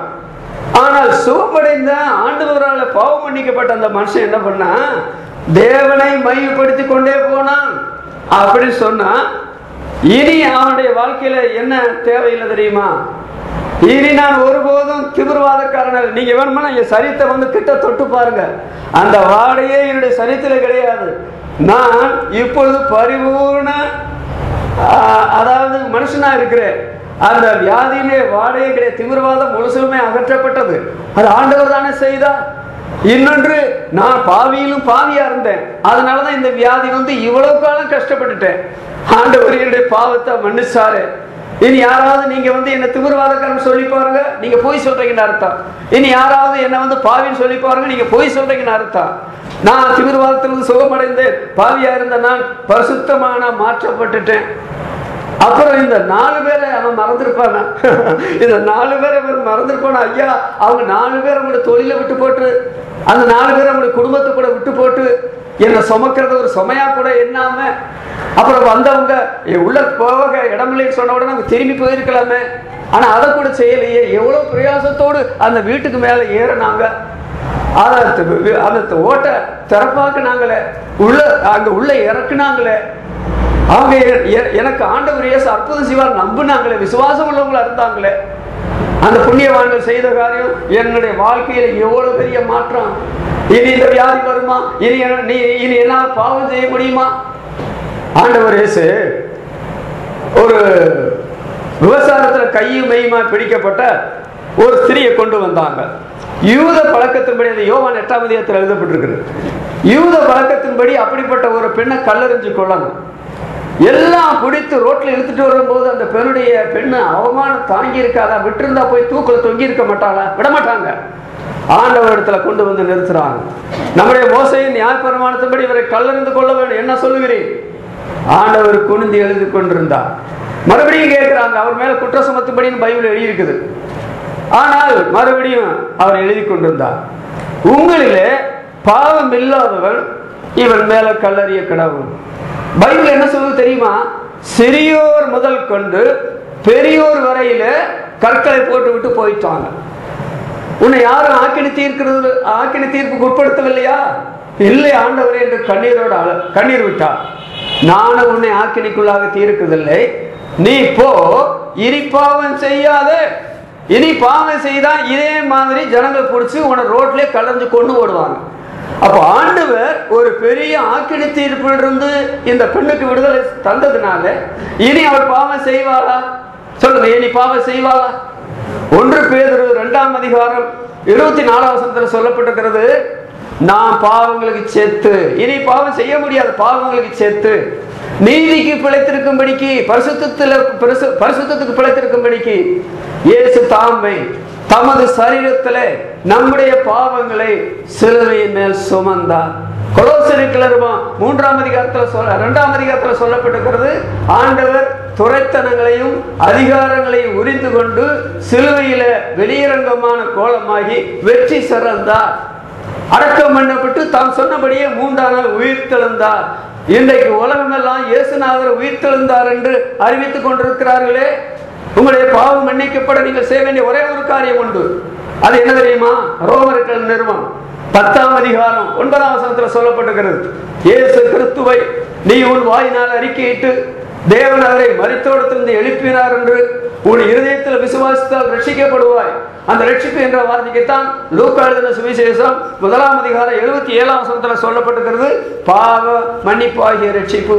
ஆனால் சுகமடைந்த ஆண்டவரால் பாவம் மன்னிக்கப்பட்ட அந்த மனுஷன் என்ன பண்ணா? தேவனை மகிமைப்படுத்தி கொண்டே போனான். அப்படி சொன்னா இனி அவனுடைய வாழ்க்கையில என்ன தேவையில்லை தெரியுமா? இனி நான் ஒருபோதும் திமிர்வாதக்காரன். நீங்க வேணுமா என் சரீரத்தை வந்து கிட்ட தொட்டு பாருங்க, அந்த வாடையே என்னுடைய சரீரத்துல கிடையாது. நான் இப்பொழுது பரிபூர்ண அதாவது மனுஷனா இருக்கிறேன். அந்த வியாதியிலே வாடையே கிடையாது. திமிர்வாதம் முழுசுமே அகற்றப்பட்டது. அது ஆண்டவர் தானே செய்தார். இன்னொன்று, நான் பாவியிலும் பாவியா இருந்தேன், அதனாலதான் இந்த வியாதி வந்து இவ்வளவு காலம் கஷ்டப்பட்டுட்டேன். ஆண்டவர் என்னுடைய பாவத்தை மன்னிச்சாரு. இனி யாராவது நீங்க வந்து என்ன திமிர்வாதக்காரன் சொல்லி பாருங்க, நீங்க போய் சொல்றீங்கன்னு அர்த்தம். இனி யாராவது என்ன வந்து பாவின்னு சொல்லி பாருங்க, நீங்க போய் சொல்றீங்கன்னு அர்த்தம். நான் திமிர்வாதத்திலிருந்து சுகமடைந்தேன், பாவியா இருந்த நான் பரிசுத்தமான மாற்றப்பட்டுட்டேன். அப்புறம் இந்த 4 பேரை அவன் மறந்துருப்பானா? இந்த 4 பேரை அவன் மறந்துருப்பானா? ஐயா, அவங்க 4 பேர் அவங்களோட தொழிலை விட்டு போட்டு, அந்த 4 பேர் அவங்களுடைய குடும்பத்தை கூட விட்டு போட்டு என்னை சுமக்கிறது ஒரு சுமையா கூட எண்ணாம, அப்புறம் வந்தவங்க உள்ள போக இடமில்லைன்னு சொன்ன உடனே அவங்க திரும்பி போயிருக்கலாமே, ஆனா அதை கூட செய்யலையே. எவ்வளவு பிரயாசத்தோடு அந்த வீட்டுக்கு மேல ஏறினாங்க. அந்த ஓட்ட திறப்பாக்குனாங்களே, அங்க உள்ள இறக்குனாங்களே. அவங்க எனக்கு ஆண்டவர் இயேசு அற்புதம் செய்வார் நம்பினாங்களே, விசுவாசம் உள்ளவங்களா இருந்தாங்களே. அந்த புண்ணியவான்கள் செய்த காரியம் என்னுடைய வாழ்க்கையில எவ்வளவு பெரிய மாற்றம். இனி இந்த வியாதி வருமா? இனி என்ன பாவம் செய்ய முடியுமா? ஆண்டவர் இயேசு ஒரு விவசாயத்துல கையும் மெய்யுமா பிடிக்கப்பட்ட ஒரு ஸ்திரியை கொண்டு வந்தாங்க. யூத பழக்கத்தின்படி, அந்த யோவான் 8ஆம் அதிகாரத்தில் எழுதப்பட்டிருக்கிறது. யூத பழக்கத்தின்படி அப்படிப்பட்ட ஒரு பெண்ணை கல்லெறிஞ்சு கொள்ளணும். எல்லாம் பிடித்து ரோட்ல இழுத்துட்டு வரும்போது அந்த பெண்ணு அவமானம் தாங்கி இருக்காதா? விட்டுருந்தா போய் தூக்குல தொங்கி இருக்க மாட்டாளா? விட மாட்டாங்க. ஆண்டவர் இடத்துல கொண்டு வந்து நிறுத்துறாங்க. நம்முடைய மோசையின் நியாயப்பிரமாணத்தின்படி இவரை கல்லெறிந்து கொள்ள வேண்டும், என்ன சொல்லுகிறேன்? ஆண்டவர் குனிந்து எழுதி கொண்டிருந்தார். மறுபடியும் கேட்கிறாங்க, அவர் மேல குற்ற சுமத்தும்படின்னு பைபிள் எழுதியிருக்குது. ஆனால் மறுபடியும் அவர் எழுதி கொண்டிருந்தார், உங்களிலே பாவம் இல்லாதவன் இவன் மேல கல்லறிய கடவுள். பைபிள் என்ன சொல்லுது தெரியுமா? சிறியோர் முதல் கொண்டு பெரியோர் வரையில கற்களை போட்டு விட்டு போயிட்டாங்க. உன்னை யாரும் ஆக்கினி தீர்ப்புக்கு உட்படுத்தவில்லையா? இல்லை ஆண்டவரே என்று கண்ணீர் விட்டார். நானும் உன்னை ஆக்கினிக்குள்ளாக தீர்க்குதில்லை, நீ போ, இனி பாவம் செய்யாத. இனி பாவம் செய்தா இதே மாதிரி ஜனங்கள் பிடிச்சி உன்னை ரோட்லயே கலந்து கொண்டு ஓடுவாங்க. அப்போ ஆண்டவர் ஒரு பெரிய ஆக்கினை தீர்ப்பிலிருந்து இந்த பெண்ணுக்கு விடுதலை தந்ததுனால இனி அவள் பாவம் செய்வாளா? சொல்லுங்க, இனி பாவம் செய்வாளா? 1 பேதுரு 2ஆம் அதிகாரம் 24ஆம் வசனத்தில் சொல்லப்பட்டிருக்கிறது, நான் பாவங்களுக்கு சேர்த்து, இனி பாவம் செய்ய முடியாது, பாவங்களுக்கு சேர்த்து நீதிக்கு பிழைத்திருக்கும்படிக்கு, பரிசுத்தத்துக்கு பிழைத்திருக்கும்படிக்கு இயேசு தாமே தமது சரீரத்திலே நம்முடைய பாவங்களை சிலுவையின் மேல் சுமந்தார். கொலோசியருக்கு 3ஆம் அதிகாரத்தில் 2ஆம் அதிகாரத்தில் சொல்லப்பட்டிருக்கிறது, ஆண்டவர் துரைத்தனங்களையும் அதிகாரங்களையும் உரிந்து கொண்டு சிலுவையில வெளியரங்கமான கோலமாகி வெற்றி சிறந்தார். அடக்கம் பண்ணப்பட்டு தாம் சொன்னபடியே 3ஆம் நாள் உயிர்த்தெழுந்தார். இன்றைக்கு உலகமெல்லாம் இயேசுநாதர் உயிர்த்தெழுந்தார் என்று அறிவித்துக் கொண்டிருக்கிறார்களே. உங்களுடைய பாவம் மன்னிக்கப்பட நீங்கள் செய்ய வேண்டிய ஒரே ஒரு காரியம் உண்டு. அது என்ன தெரியுமா? ரோமர்கள் நிறுவனம் 10ஆம் அதிகாரம் 9ஆம் வசனத்தில் சொல்லப்பட்டிருக்கிறது, இயேசு கிறிஸ்துவை நீ உன் வாயினால் அறிக்கையிட்டு தேவன் அவரை மரித்தோடத்திலிருந்து எழுப்பினார் என்று உன் இருதயத்தில் விசுவாசித்தால் ரட்சிக்கப்படுவாய். அந்த ரட்சிப்பு என்ற வார்த்தைக்குத்தான் லூக்கா எழுதின சுவிசேஷம் 1ஆம் அதிகாரம் 77ஆம் வசனத்தில் சொல்லப்பட்டிருக்கிறது, பாவ மன்னிப்பு ஆகிய ரட்சிப்பு.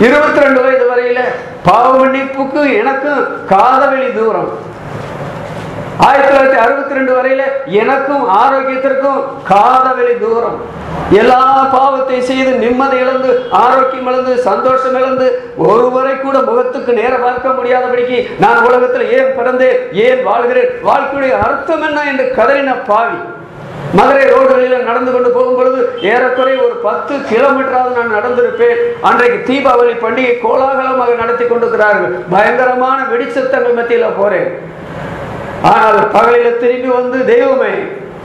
22 வயது வரையில பாவ மன்னிப்புக்கு எனக்கும் காதவெளி தூரம். 1962 வரையில எனக்கும் ஆரோக்கியத்திற்கும் காதவெளி தூரம். எல்லா பாவத்தை செய்து நிம்மதி இழந்து, ஆரோக்கியம் இழந்து, சந்தோஷம் இழந்து, ஒருவரை கூட முகத்துக்கு நேர பார்க்க முடியாதபடிக்கு நான் உலகத்தில் ஏன் பிறந்தேன், ஏன் வாழ்கிறேன், வாழ்க்கையுடைய அர்த்தம் என்ன என்று கதறின பாவி. மதுரை ரோடுகளில் நடந்து கொண்டு போகும் பொழுது ஏறக்குறைய ஒரு 10 கிலோமீட்டராவது நான் நடந்திருப்பேன். அன்றைக்கு தீபாவளி பண்டிகை கோலாகலமாக நடத்தி கொண்டிருக்கிறார்கள். பயங்கரமான வெடிச்சத்தங்கள் மத்தியில் போறேன். ஆனால் பகலில திரும்பி வந்து, தெய்வமே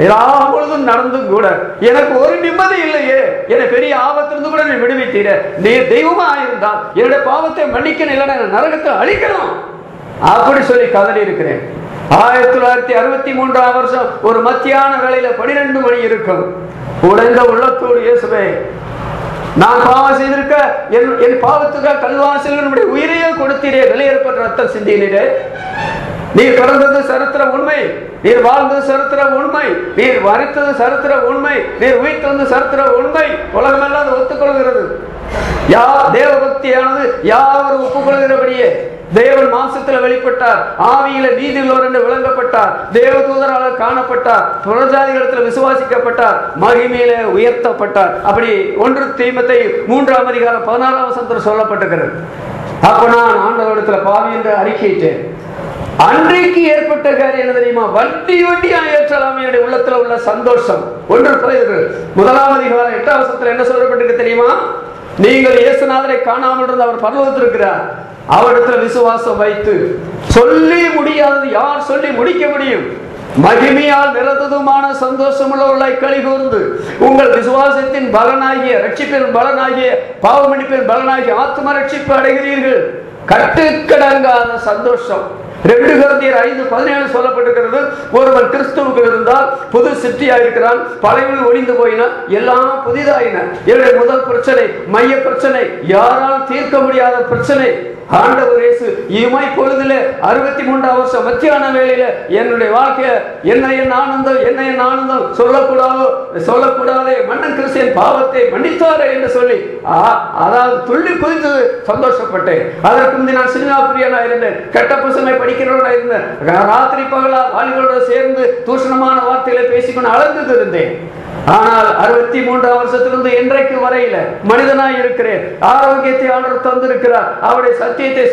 எல்லா பொழுதும் நடந்தும் கூட எனக்கு ஒரு நிம்மதி இல்லையே, என பெரிய ஆபத்திலிருந்து கூட நீ விடுவித்தீர, நீ தெய்வமா இருந்தால் என்னுடைய பாவத்தை மன்னிக்கணும், இல்லைன்னா நரகத்தை அழிக்கணும் அப்படி சொல்லி கதறி இருக்கிறேன். 1963ஆம் வருஷம் ஒரு மத்தியான வேளையில 12 மணி இருக்கும். உடைந்த உள்ளத்தோடு, இயேசுவே நான் பாவம் செய்திருக்க, என் பாவத்துக்காக கல்வாசியில் நம்முடைய உயிரையே கொடுத்தீரே, வெளியேற்பட்ட ரத்தம் சிந்தினீரே, நீர் பிறந்தது சரித்திர உண்மை, நீர் வாழ்ந்தது சரித்திர உண்மை, நீர் மரித்தது சரித்திர உண்மை, நீர் உயிர்த்தது சரித்திர உண்மை, உலகமெல்லாம் அது ஒத்துக்கொள்கிறது. தேவ பக்தியானது யாவரும் ஒப்புக்கொள்கிறபடியே தேவன் மாம்சத்தில் வெளிப்பட்டார், ஆவியில நீதியுள்ளவர் என்று விளங்கப்பட்டார், தேவதூதரால் காணப்பட்டார், புறஜாதிகளிடத்தில் விசுவாசிக்கப்பட்டார், மகிமையில உயர்த்தப்பட்டார். அப்படி 1 தீமோத்தேயு 3ஆம் அதிகாரம் 16ஆம் வசனத்தில் சொல்லப்பட்டிருக்கிறது. அப்ப நான் ஆண்டவரிடத்தில் பாவி என்று அறிக்கையிட்டேன். அன்றைக்கு ஏற்பட்ட காரியம் என்ன தெரியுமா? வண்டி வண்டியா ஏற்றலாமே உள்ளத்துல உள்ள சந்தோஷம். 1ஆம் அதிகாரம் 8ஆம் வசனத்தில் என்ன சொல்லப்பட்டிருக்கு தெரியுமா? நீங்கள் இயேசுநாதரை காணாமல் இருந்து அவர் பரலோகத்திலிருக்கிறார், அவரிடத்துல விசுவாசம் வைத்து சொல்லி முடியாதது யார் சொல்லி முடிக்க முடியும்? மகிமையால் நிறந்ததுமான சந்தோஷம் உள்ளவர்களாய் களி கூர்ந்து உங்கள் விசுவாசத்தின் பலனாகிய ரட்சிப்பின் பலனாகிய பாவ மன்னிப்பின் பலனாகிய ஆத்ம ரட்சிப்பு அடைகிறீர்கள். கட்டுக்கடங்காத சந்தோஷம். 2 கொரிந்தியர் 5:17 சொல்லப்பட்டிருக்கிறது, ஒருவன் கிறிஸ்துவுக்கு இருந்தால் புது சிருஷ்டியாயிருக்கிறான், பழையவை ஒழிந்து போயின, எல்லாம் புதிதாயின. என்னுடைய முதல் பிரச்சனை, மைய பிரச்சனை, யாரால் தீர்க்க முடியாத பிரச்சனை, ஆண்டவர் இயேசு இமை பொழுதுல 63ஆம் வருஷம் மத்தியான வேளையில என்னுடைய வாழ்க்கைய என்ன ஆனந்தம் சொல்லக்கூடாதே மன்னன் கிறிஸ்தியன் பாவத்தை மன்னித்தாரே என்று சொல்லி அதாவது துள்ளி குதித்து சந்தோஷப்பட்டேன். அதற்கு முந்தைய நான் சினிமா பிரியனா இருந்தேன், கெட்ட புசனை படிக்கிறவனா இருந்தேன், ராத்திரி பகலா வாலிகளோடு சேர்ந்து தூஷணமான வார்த்தைகளை பேசிக்கொண்டு அளந்து இருந்தேன். ஆனால் 63ஆம் வருஷத்திலிருந்து இன்றைக்கு வரையில மனிதனாய் இருக்கிறேன். ஆரோக்கியத்தை ஆண்டவர் தந்திருக்கிறார். அவருடைய சத்தியத்தை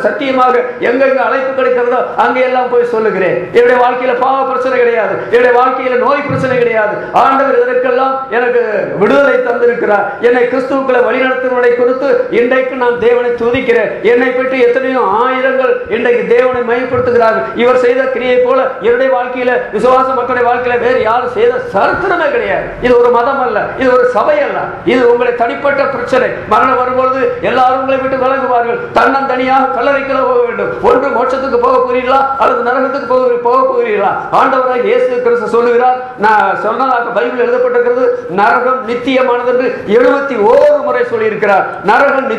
சத்தியமாக எங்கெங்க அழைப்பு கிடைக்கிறதோ அங்கே எல்லாம் போய் சொல்லுகிறேன். என்னுடைய வாழ்க்கையில பாவ பிரச்சனை கிடையாது, என்னுடைய வாழ்க்கையில நோய் பிரச்சனை கிடையாது. ஆண்டவர் இதற்கெல்லாம் எனக்கு விடுதலை தந்திருக்கிறார். என்னை கிறிஸ்துவுக்குள்ள வழிநடத்துவதை கொடுத்து இன்றைக்கு நான் தேவனை துதிக்கிறேன். என்னை பற்றி எத்தனையோ ஆயிரங்கள் இன்றைக்கு தேவனை மையப்படுத்துகிறார்கள். இவர் செய்த கிரியை போல என்னுடைய வாழ்க்கையில, விசுவாச மக்களுடைய வாழ்க்கையில வேறு யாரும் செய்த சரித்திரமே கிடையாது. இது ஒரு மதம் அல்ல, இது ஒரு சபை அல்ல, இது உங்களை தனிப்பட்ட பிரச்சனை. மரணம் வரும்பொழுது எல்லாரும் உங்களை விட்டு விலகுவார்கள். தன்னந்தனியாக கல்லறைக்குள்ள போக வேண்டும். ஒன்று மோட்சத்துக்கு போக போகிறீர்களா அல்லது நரகத்துக்கு போக போகிறீர்களா? ஆண்டவராக இயேசு கிறிஸ்து சொல்லுகிறார், நான் சொன்னதாக பைபிள் எழுதப்பட்டிருக்கிறது, நரகம் நித்தியமானது என்று 71 முறை சொல்லி இருக்கிறார். நரகம்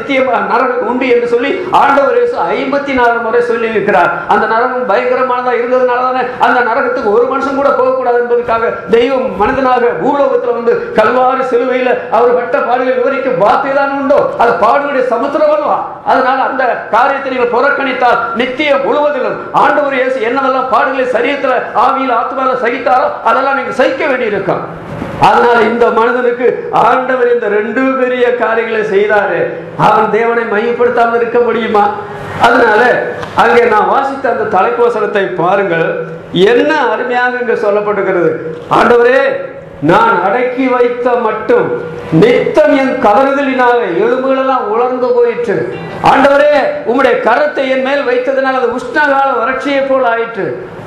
நரகம் உண்டு என்று சொல்லி ஆண்டவர் இயேசு 54 முறை சொல்லி இருக்கிறார். அந்த நரகம் பயங்கரமானதா இருந்ததுனால தானே அந்த நரகத்துக்கு ஒரு மனுஷன் கூட போகக்கூடாது என்பதற்காக தெய்வம் மனிதனாக நமக்காக பூலோகத்தில் வந்து கல்வாரி சிலுவையில் அவர் பட்ட பாடுகளை விவரிக்க வார்த்தை தான் உண்டோ? அது பாடுகளுடைய சமுத்திரம் அல்லவா? அதனால அந்த காரியத்தை நீங்கள் புறக்கணித்தால் நித்தியம் முழுவதிலும் ஆண்டவர் இயேசு என்னவெல்லாம் பாடுகளை சரீரத்தில் ஆவியில் ஆத்மாவில் சகித்தாரோ அதெல்லாம் நீங்க சகிக்க வேண்டியிருக்கும். அதனால இந்த மனிதனுக்கு ஆண்டவர் இந்த 2 பெரிய காரியங்களை செய்தாரு. அவன் தேவனை மையப்படுத்தாமல் இருக்க முடியுமா? அதனால அங்கே நான் வாசித்த அந்த தலைப்போசனத்தை பாருங்கள், என்ன அருமையாக இங்கு சொல்லப்பட்டிருக்கிறது. ஆண்டவரே, நான் அடக்கி வைத்த மட்டும் நித்தம் என் கதறுதலினால எலும்புகள் எல்லாம் உலர்ந்து போயிற்று. ஆண்டவரே, உம்முடைய கரத்தை என் மேல் வைத்ததனால் அது உஷ்ணகால வறட்சியை போல் ஆயிற்று.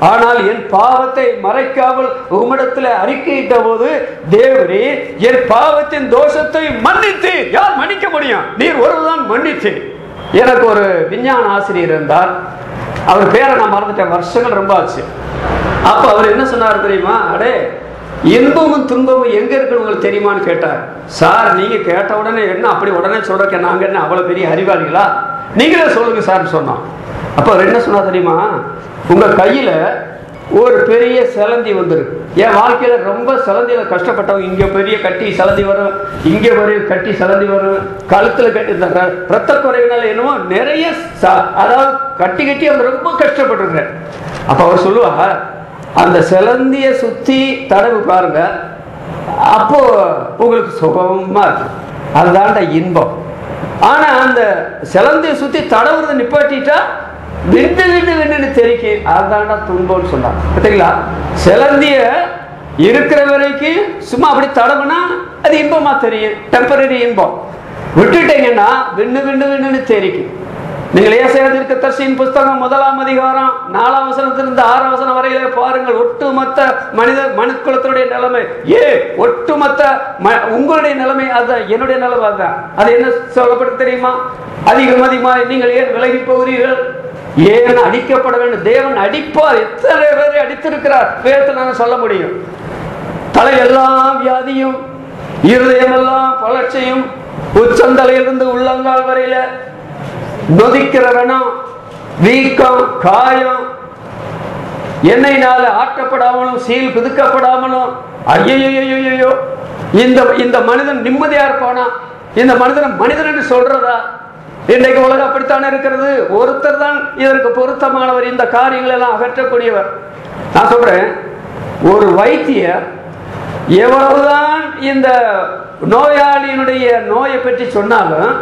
ஆனால் என் பாவத்தை மறைக்காமல் உம்மிடத்தில் அறிக்கையிட்ட போது தேவரே என் பாவத்தின் தோஷத்தை மன்னித்து. யார் மன்னிக்க முடியும்? நீர் ஒருவர்தான் மன்னித்து. எனக்கு ஒரு விஞ்ஞான ஆசிரியர் இருந்தார். அவர் பேரை நான் மறந்துட்டேன், வருஷங்கள் ரொம்ப ஆச்சு. அப்ப அவர் என்ன சொன்னார் தெரியுமா? அடே, இன்பமும் துன்பமும் எங்க இருக்குன்னு உங்களுக்கு தெரியுமான்னு கேட்டார். சார், நீங்க கேட்ட உடனே என்ன அப்படி உடனே சொல்றக்க நாங்க என்ன அவ்வளவு பெரிய அறிவாளிகளா? நீங்களே சொல்லுங்க சார் சொன்னோம். அப்ப அவர் என்ன சொன்னா தெரியுமா? உங்க கையில ஒரு பெரிய சிலந்தி வந்துருக்கு. என் வாழ்க்கையில ரொம்ப சிலந்தியில கஷ்டப்பட்டவங்க, இங்க பெரிய கட்டி சிலந்தி வரும், இங்க பெரிய கட்டி சிலந்தி வரும், கழுத்துல கட்டி ரத்த குறைவினால என்னமோ நிறைய அதாவது கட்டி கட்டி அவங்க ரொம்ப கஷ்டப்பட்டிருக்கிறேன். அப்ப அவர் சொல்லுவா, அந்த சிலந்திய சுத்தி தடவு பாருங்க, அப்போ உங்களுக்கு சுகமா இருக்கு. அதுதான்டா இன்பம். ஆனா அந்த சிலந்திய சுத்தி தடவுறத நிப்பாட்டிட்டா விண்டு விண்டு விண்டுன்னு தெரிக்கி, அதுதான்டா துன்பம்னு சொன்னாங்க. பார்த்தீங்களா? சிலந்திய இருக்கிற வரைக்கும் சும்மா அப்படி தடவுனா அது இன்பமா தெரியும், டெம்பரரி இன்பம். விட்டுட்டீங்கன்னா விண்டு விண்டு விண்டுன்னு தெரிக்கும். நீங்கள் ஏசாயா தீர்க்கதரிசியின் புஸ்தகம் 1ஆம் அதிகாரம் 4ஆம் வசனத்திலிருந்து 6ஆம் வசனம் வரையிலே பாருங்கள். ஒட்டுமொத்த மனுக்குலத்தினுடைய நிலைமை, ஒட்டுமொத்த உங்களுடைய நிலைமை அதுதான், என்னுடைய நிலைமை அதுதான். அது என்ன சொல்லப்பட்டு தெரியுமா? அதிகமாய் நீங்கள் ஏன் விலகி போகிறீர்கள்? ஏன் அடிக்கப்பட வேண்டும்? தேவன் அடிப்பார். எத்தனை பேரை அடித்திருக்கிறார் வேதத்தில் நான் சொல்ல முடியும். தலையெல்லாம் வியாதியும், இருதயமெல்லாம் வளர்ச்சியும், உச்சந்தலையிலிருந்து உள்ளங்கால் வரையில நொதிக்கிற ரணம், வீக்கம், காயம், எண்ணெயினால ஆட்டப்படாமலும் சீல் பிதுக்கப்படாமலும், ஐயோ இந்த மனிதன் நிம்மதியா இருப்பானா? இந்த மனிதன் மனிதன் என்று சொல்றதா? இன்றைக்கு உலகம் அப்படித்தானே இருக்கிறது. ஒருத்தர் தான் இதற்கு பொருத்தமானவர், இந்த காரியங்கள் எல்லாம் அகற்றக்கூடியவர். நான் சொல்றேன், ஒரு வைத்தியர் எவ்வளவுதான் இந்த நோயாளியினுடைய நோயை பற்றி சொன்னாலும்,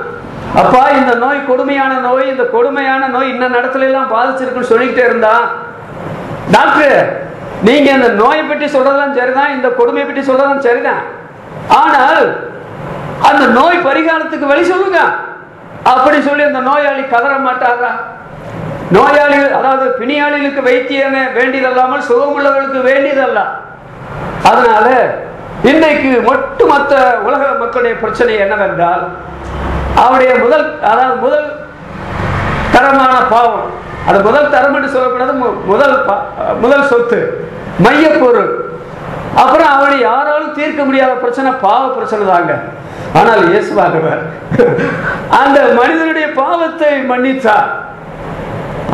அப்பா இந்த நோய் கொடுமையான நோய், இந்த கொடுமையான நோய் இன்ன இடத்துல எல்லாம் பாதிச்சிருக்குன்னு சொல்லிக்கிட்டே இருந்தா, டாக்டர் நீங்க இந்த நோயை பற்றி சொல்றதெல்லாம் சரிதான், இந்த கொடுமையை பற்றி சொல்றதும் சரிதான், ஆனால் அந்த நோய் பரிகாரத்துக்கு வழி சொல்லுங்க அப்படி சொல்லி அந்த நோயாளி கதற மாட்டாரா? நோயாளி அதாவது பிணியாளிகளுக்கு வைத்தியமே வேண்டியதல்லாமல் சுகமுள்ளவர்களுக்கு வேண்டியதல்ல. அதனால இன்றைக்கு ஒட்டுமொத்த உலக மக்களுடைய பிரச்சனை என்னவென்றால், அவருடைய முதல் தரமான பாவம், அது முதல் தரம் என்று சொல்லக்கூடாது, முதல் சொத்து மையப்பொருள். அப்புறம் அவனை யாராலும் தீர்க்க முடியாத பிரச்சனை பாவ பிரச்சனை தாங்க. ஆனால் இயேசுவானவர் அந்த மனிதனுடைய பாவத்தை மன்னித்தார்,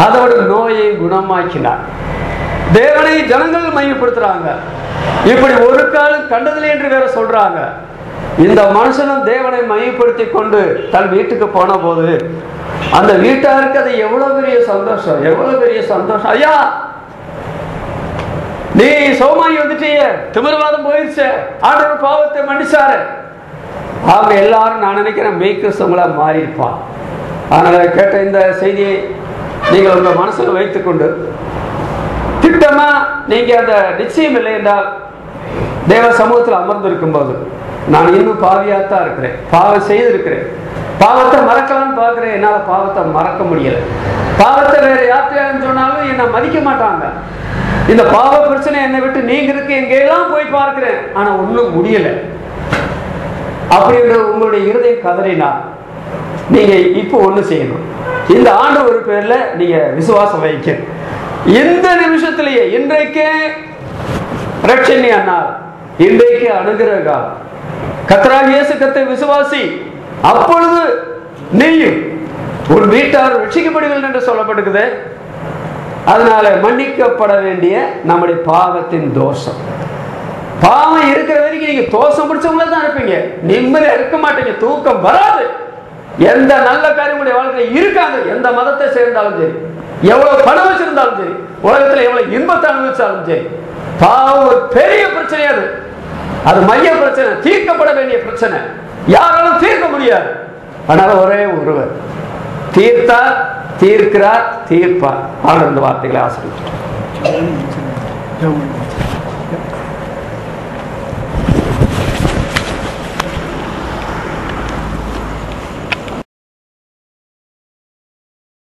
அதோட நோயை குணமாக்கினார். தேவனை ஜனங்கள் மையப்படுத்துறாங்க, இப்படி ஒரு காலம் கண்டதில்லை என்று வேற சொல்றாங்க. இந்த மனுஷனும் தேவனை மையப்படுத்தி கொண்டு தன் வீட்டுக்கு போன போது அந்த வீட்டாருக்கு அது எவ்வளவு பெரிய சந்தோஷம், எவ்வளவு பெரிய சந்தோஷம். ஐயா நீ சோமாயி வந்துட்டீங்க, திமிர்வாதம் போயிடுச்சு, ஆண்டவர் பாவத்தை மன்னிச்சாரு. அவங்க எல்லாரும் நான் நினைக்கிறேன் மெய்கிறிஸ்தவங்களா மாறி இருப்பான். அதனால கேட்ட இந்த செய்தியை நீங்கள் உங்க மனசுல வைத்துக்கொண்டு திட்டமா நீங்க அந்த நிச்சயம் இல்லை என்றால் தேவ சமூகத்தில் அமர்ந்திருக்கும் போது, நான் இன்னும் பாவியாத்தான் இருக்கிறேன், பாவம் செய்திருக்கிறேன், பாவத்தை மறக்கலான்னு பார்க்கிறேன், என்னால பாவத்தை மறக்க முடியல. பாவத்தை வேற யாத்திரையான்னு சொன்னாலும் என்னை மதிக்க மாட்டாங்க. இந்த பாவ பிரச்சனை என்னை விட்டு நீங்க இருக்கு எங்கெல்லாம் போய் பார்க்கிறேன், ஆனா ஒன்றும் முடியல. அப்படின்னு உங்களுடைய இருதயம் கதறினா நீங்க இப்போ ஒண்ணு செய்யணும். இந்த ஆண்டு ஒரு பேர்ல நீங்க விசுவாசம் வைக்க, இந்த நிமிஷத்திலேயே இன்றைக்கே ரட்சணி அண்ணார், இன்றைக்கு அனுகிரக காலம். கர்த்தராகிய இயேசு கிறிஸ்துவை விசுவாசி, அப்பொழுது நீயும் உன் வீட்டார் ரட்சிக்கப்படுவீர்கள் என்று சொல்லப்படுகிறது. அதனால மன்னிக்கப்பட வேண்டிய நம்முடைய பாவத்தின் தோஷம், பாவம் இருக்கிற வரைக்கும் நீங்க தோஷம் பிடிச்சவங்கள தான் இருப்பீங்க, நிம்மதியா இருக்க மாட்டீங்க, தூக்கம் வராது. எந்த நல்ல காரியங்களுடைய வாழ்க்கையில் இருக்காது. எந்த மதத்தை சேர்ந்தாலும் சரி, எவ்வளவு பணம் வச்சிருந்தாலும் சரி, உலகத்துல எவ்வளவு இன்பத்தை அனுபவிச்சாலும் சரி, பாவம் ஒரு பெரிய பிரச்சனை. அது மைய பிரச்சனை, தீர்க்கப்பட வேண்டிய பிரச்சனை, யாராலும் தீர்க்க முடியாது. அதனால ஒரே ஒருவர் தீர்த்தார், தீர்க்கிறார், தீர்ப்பார். ஆனந்த வார்த்தைகளை ஆசிரியர்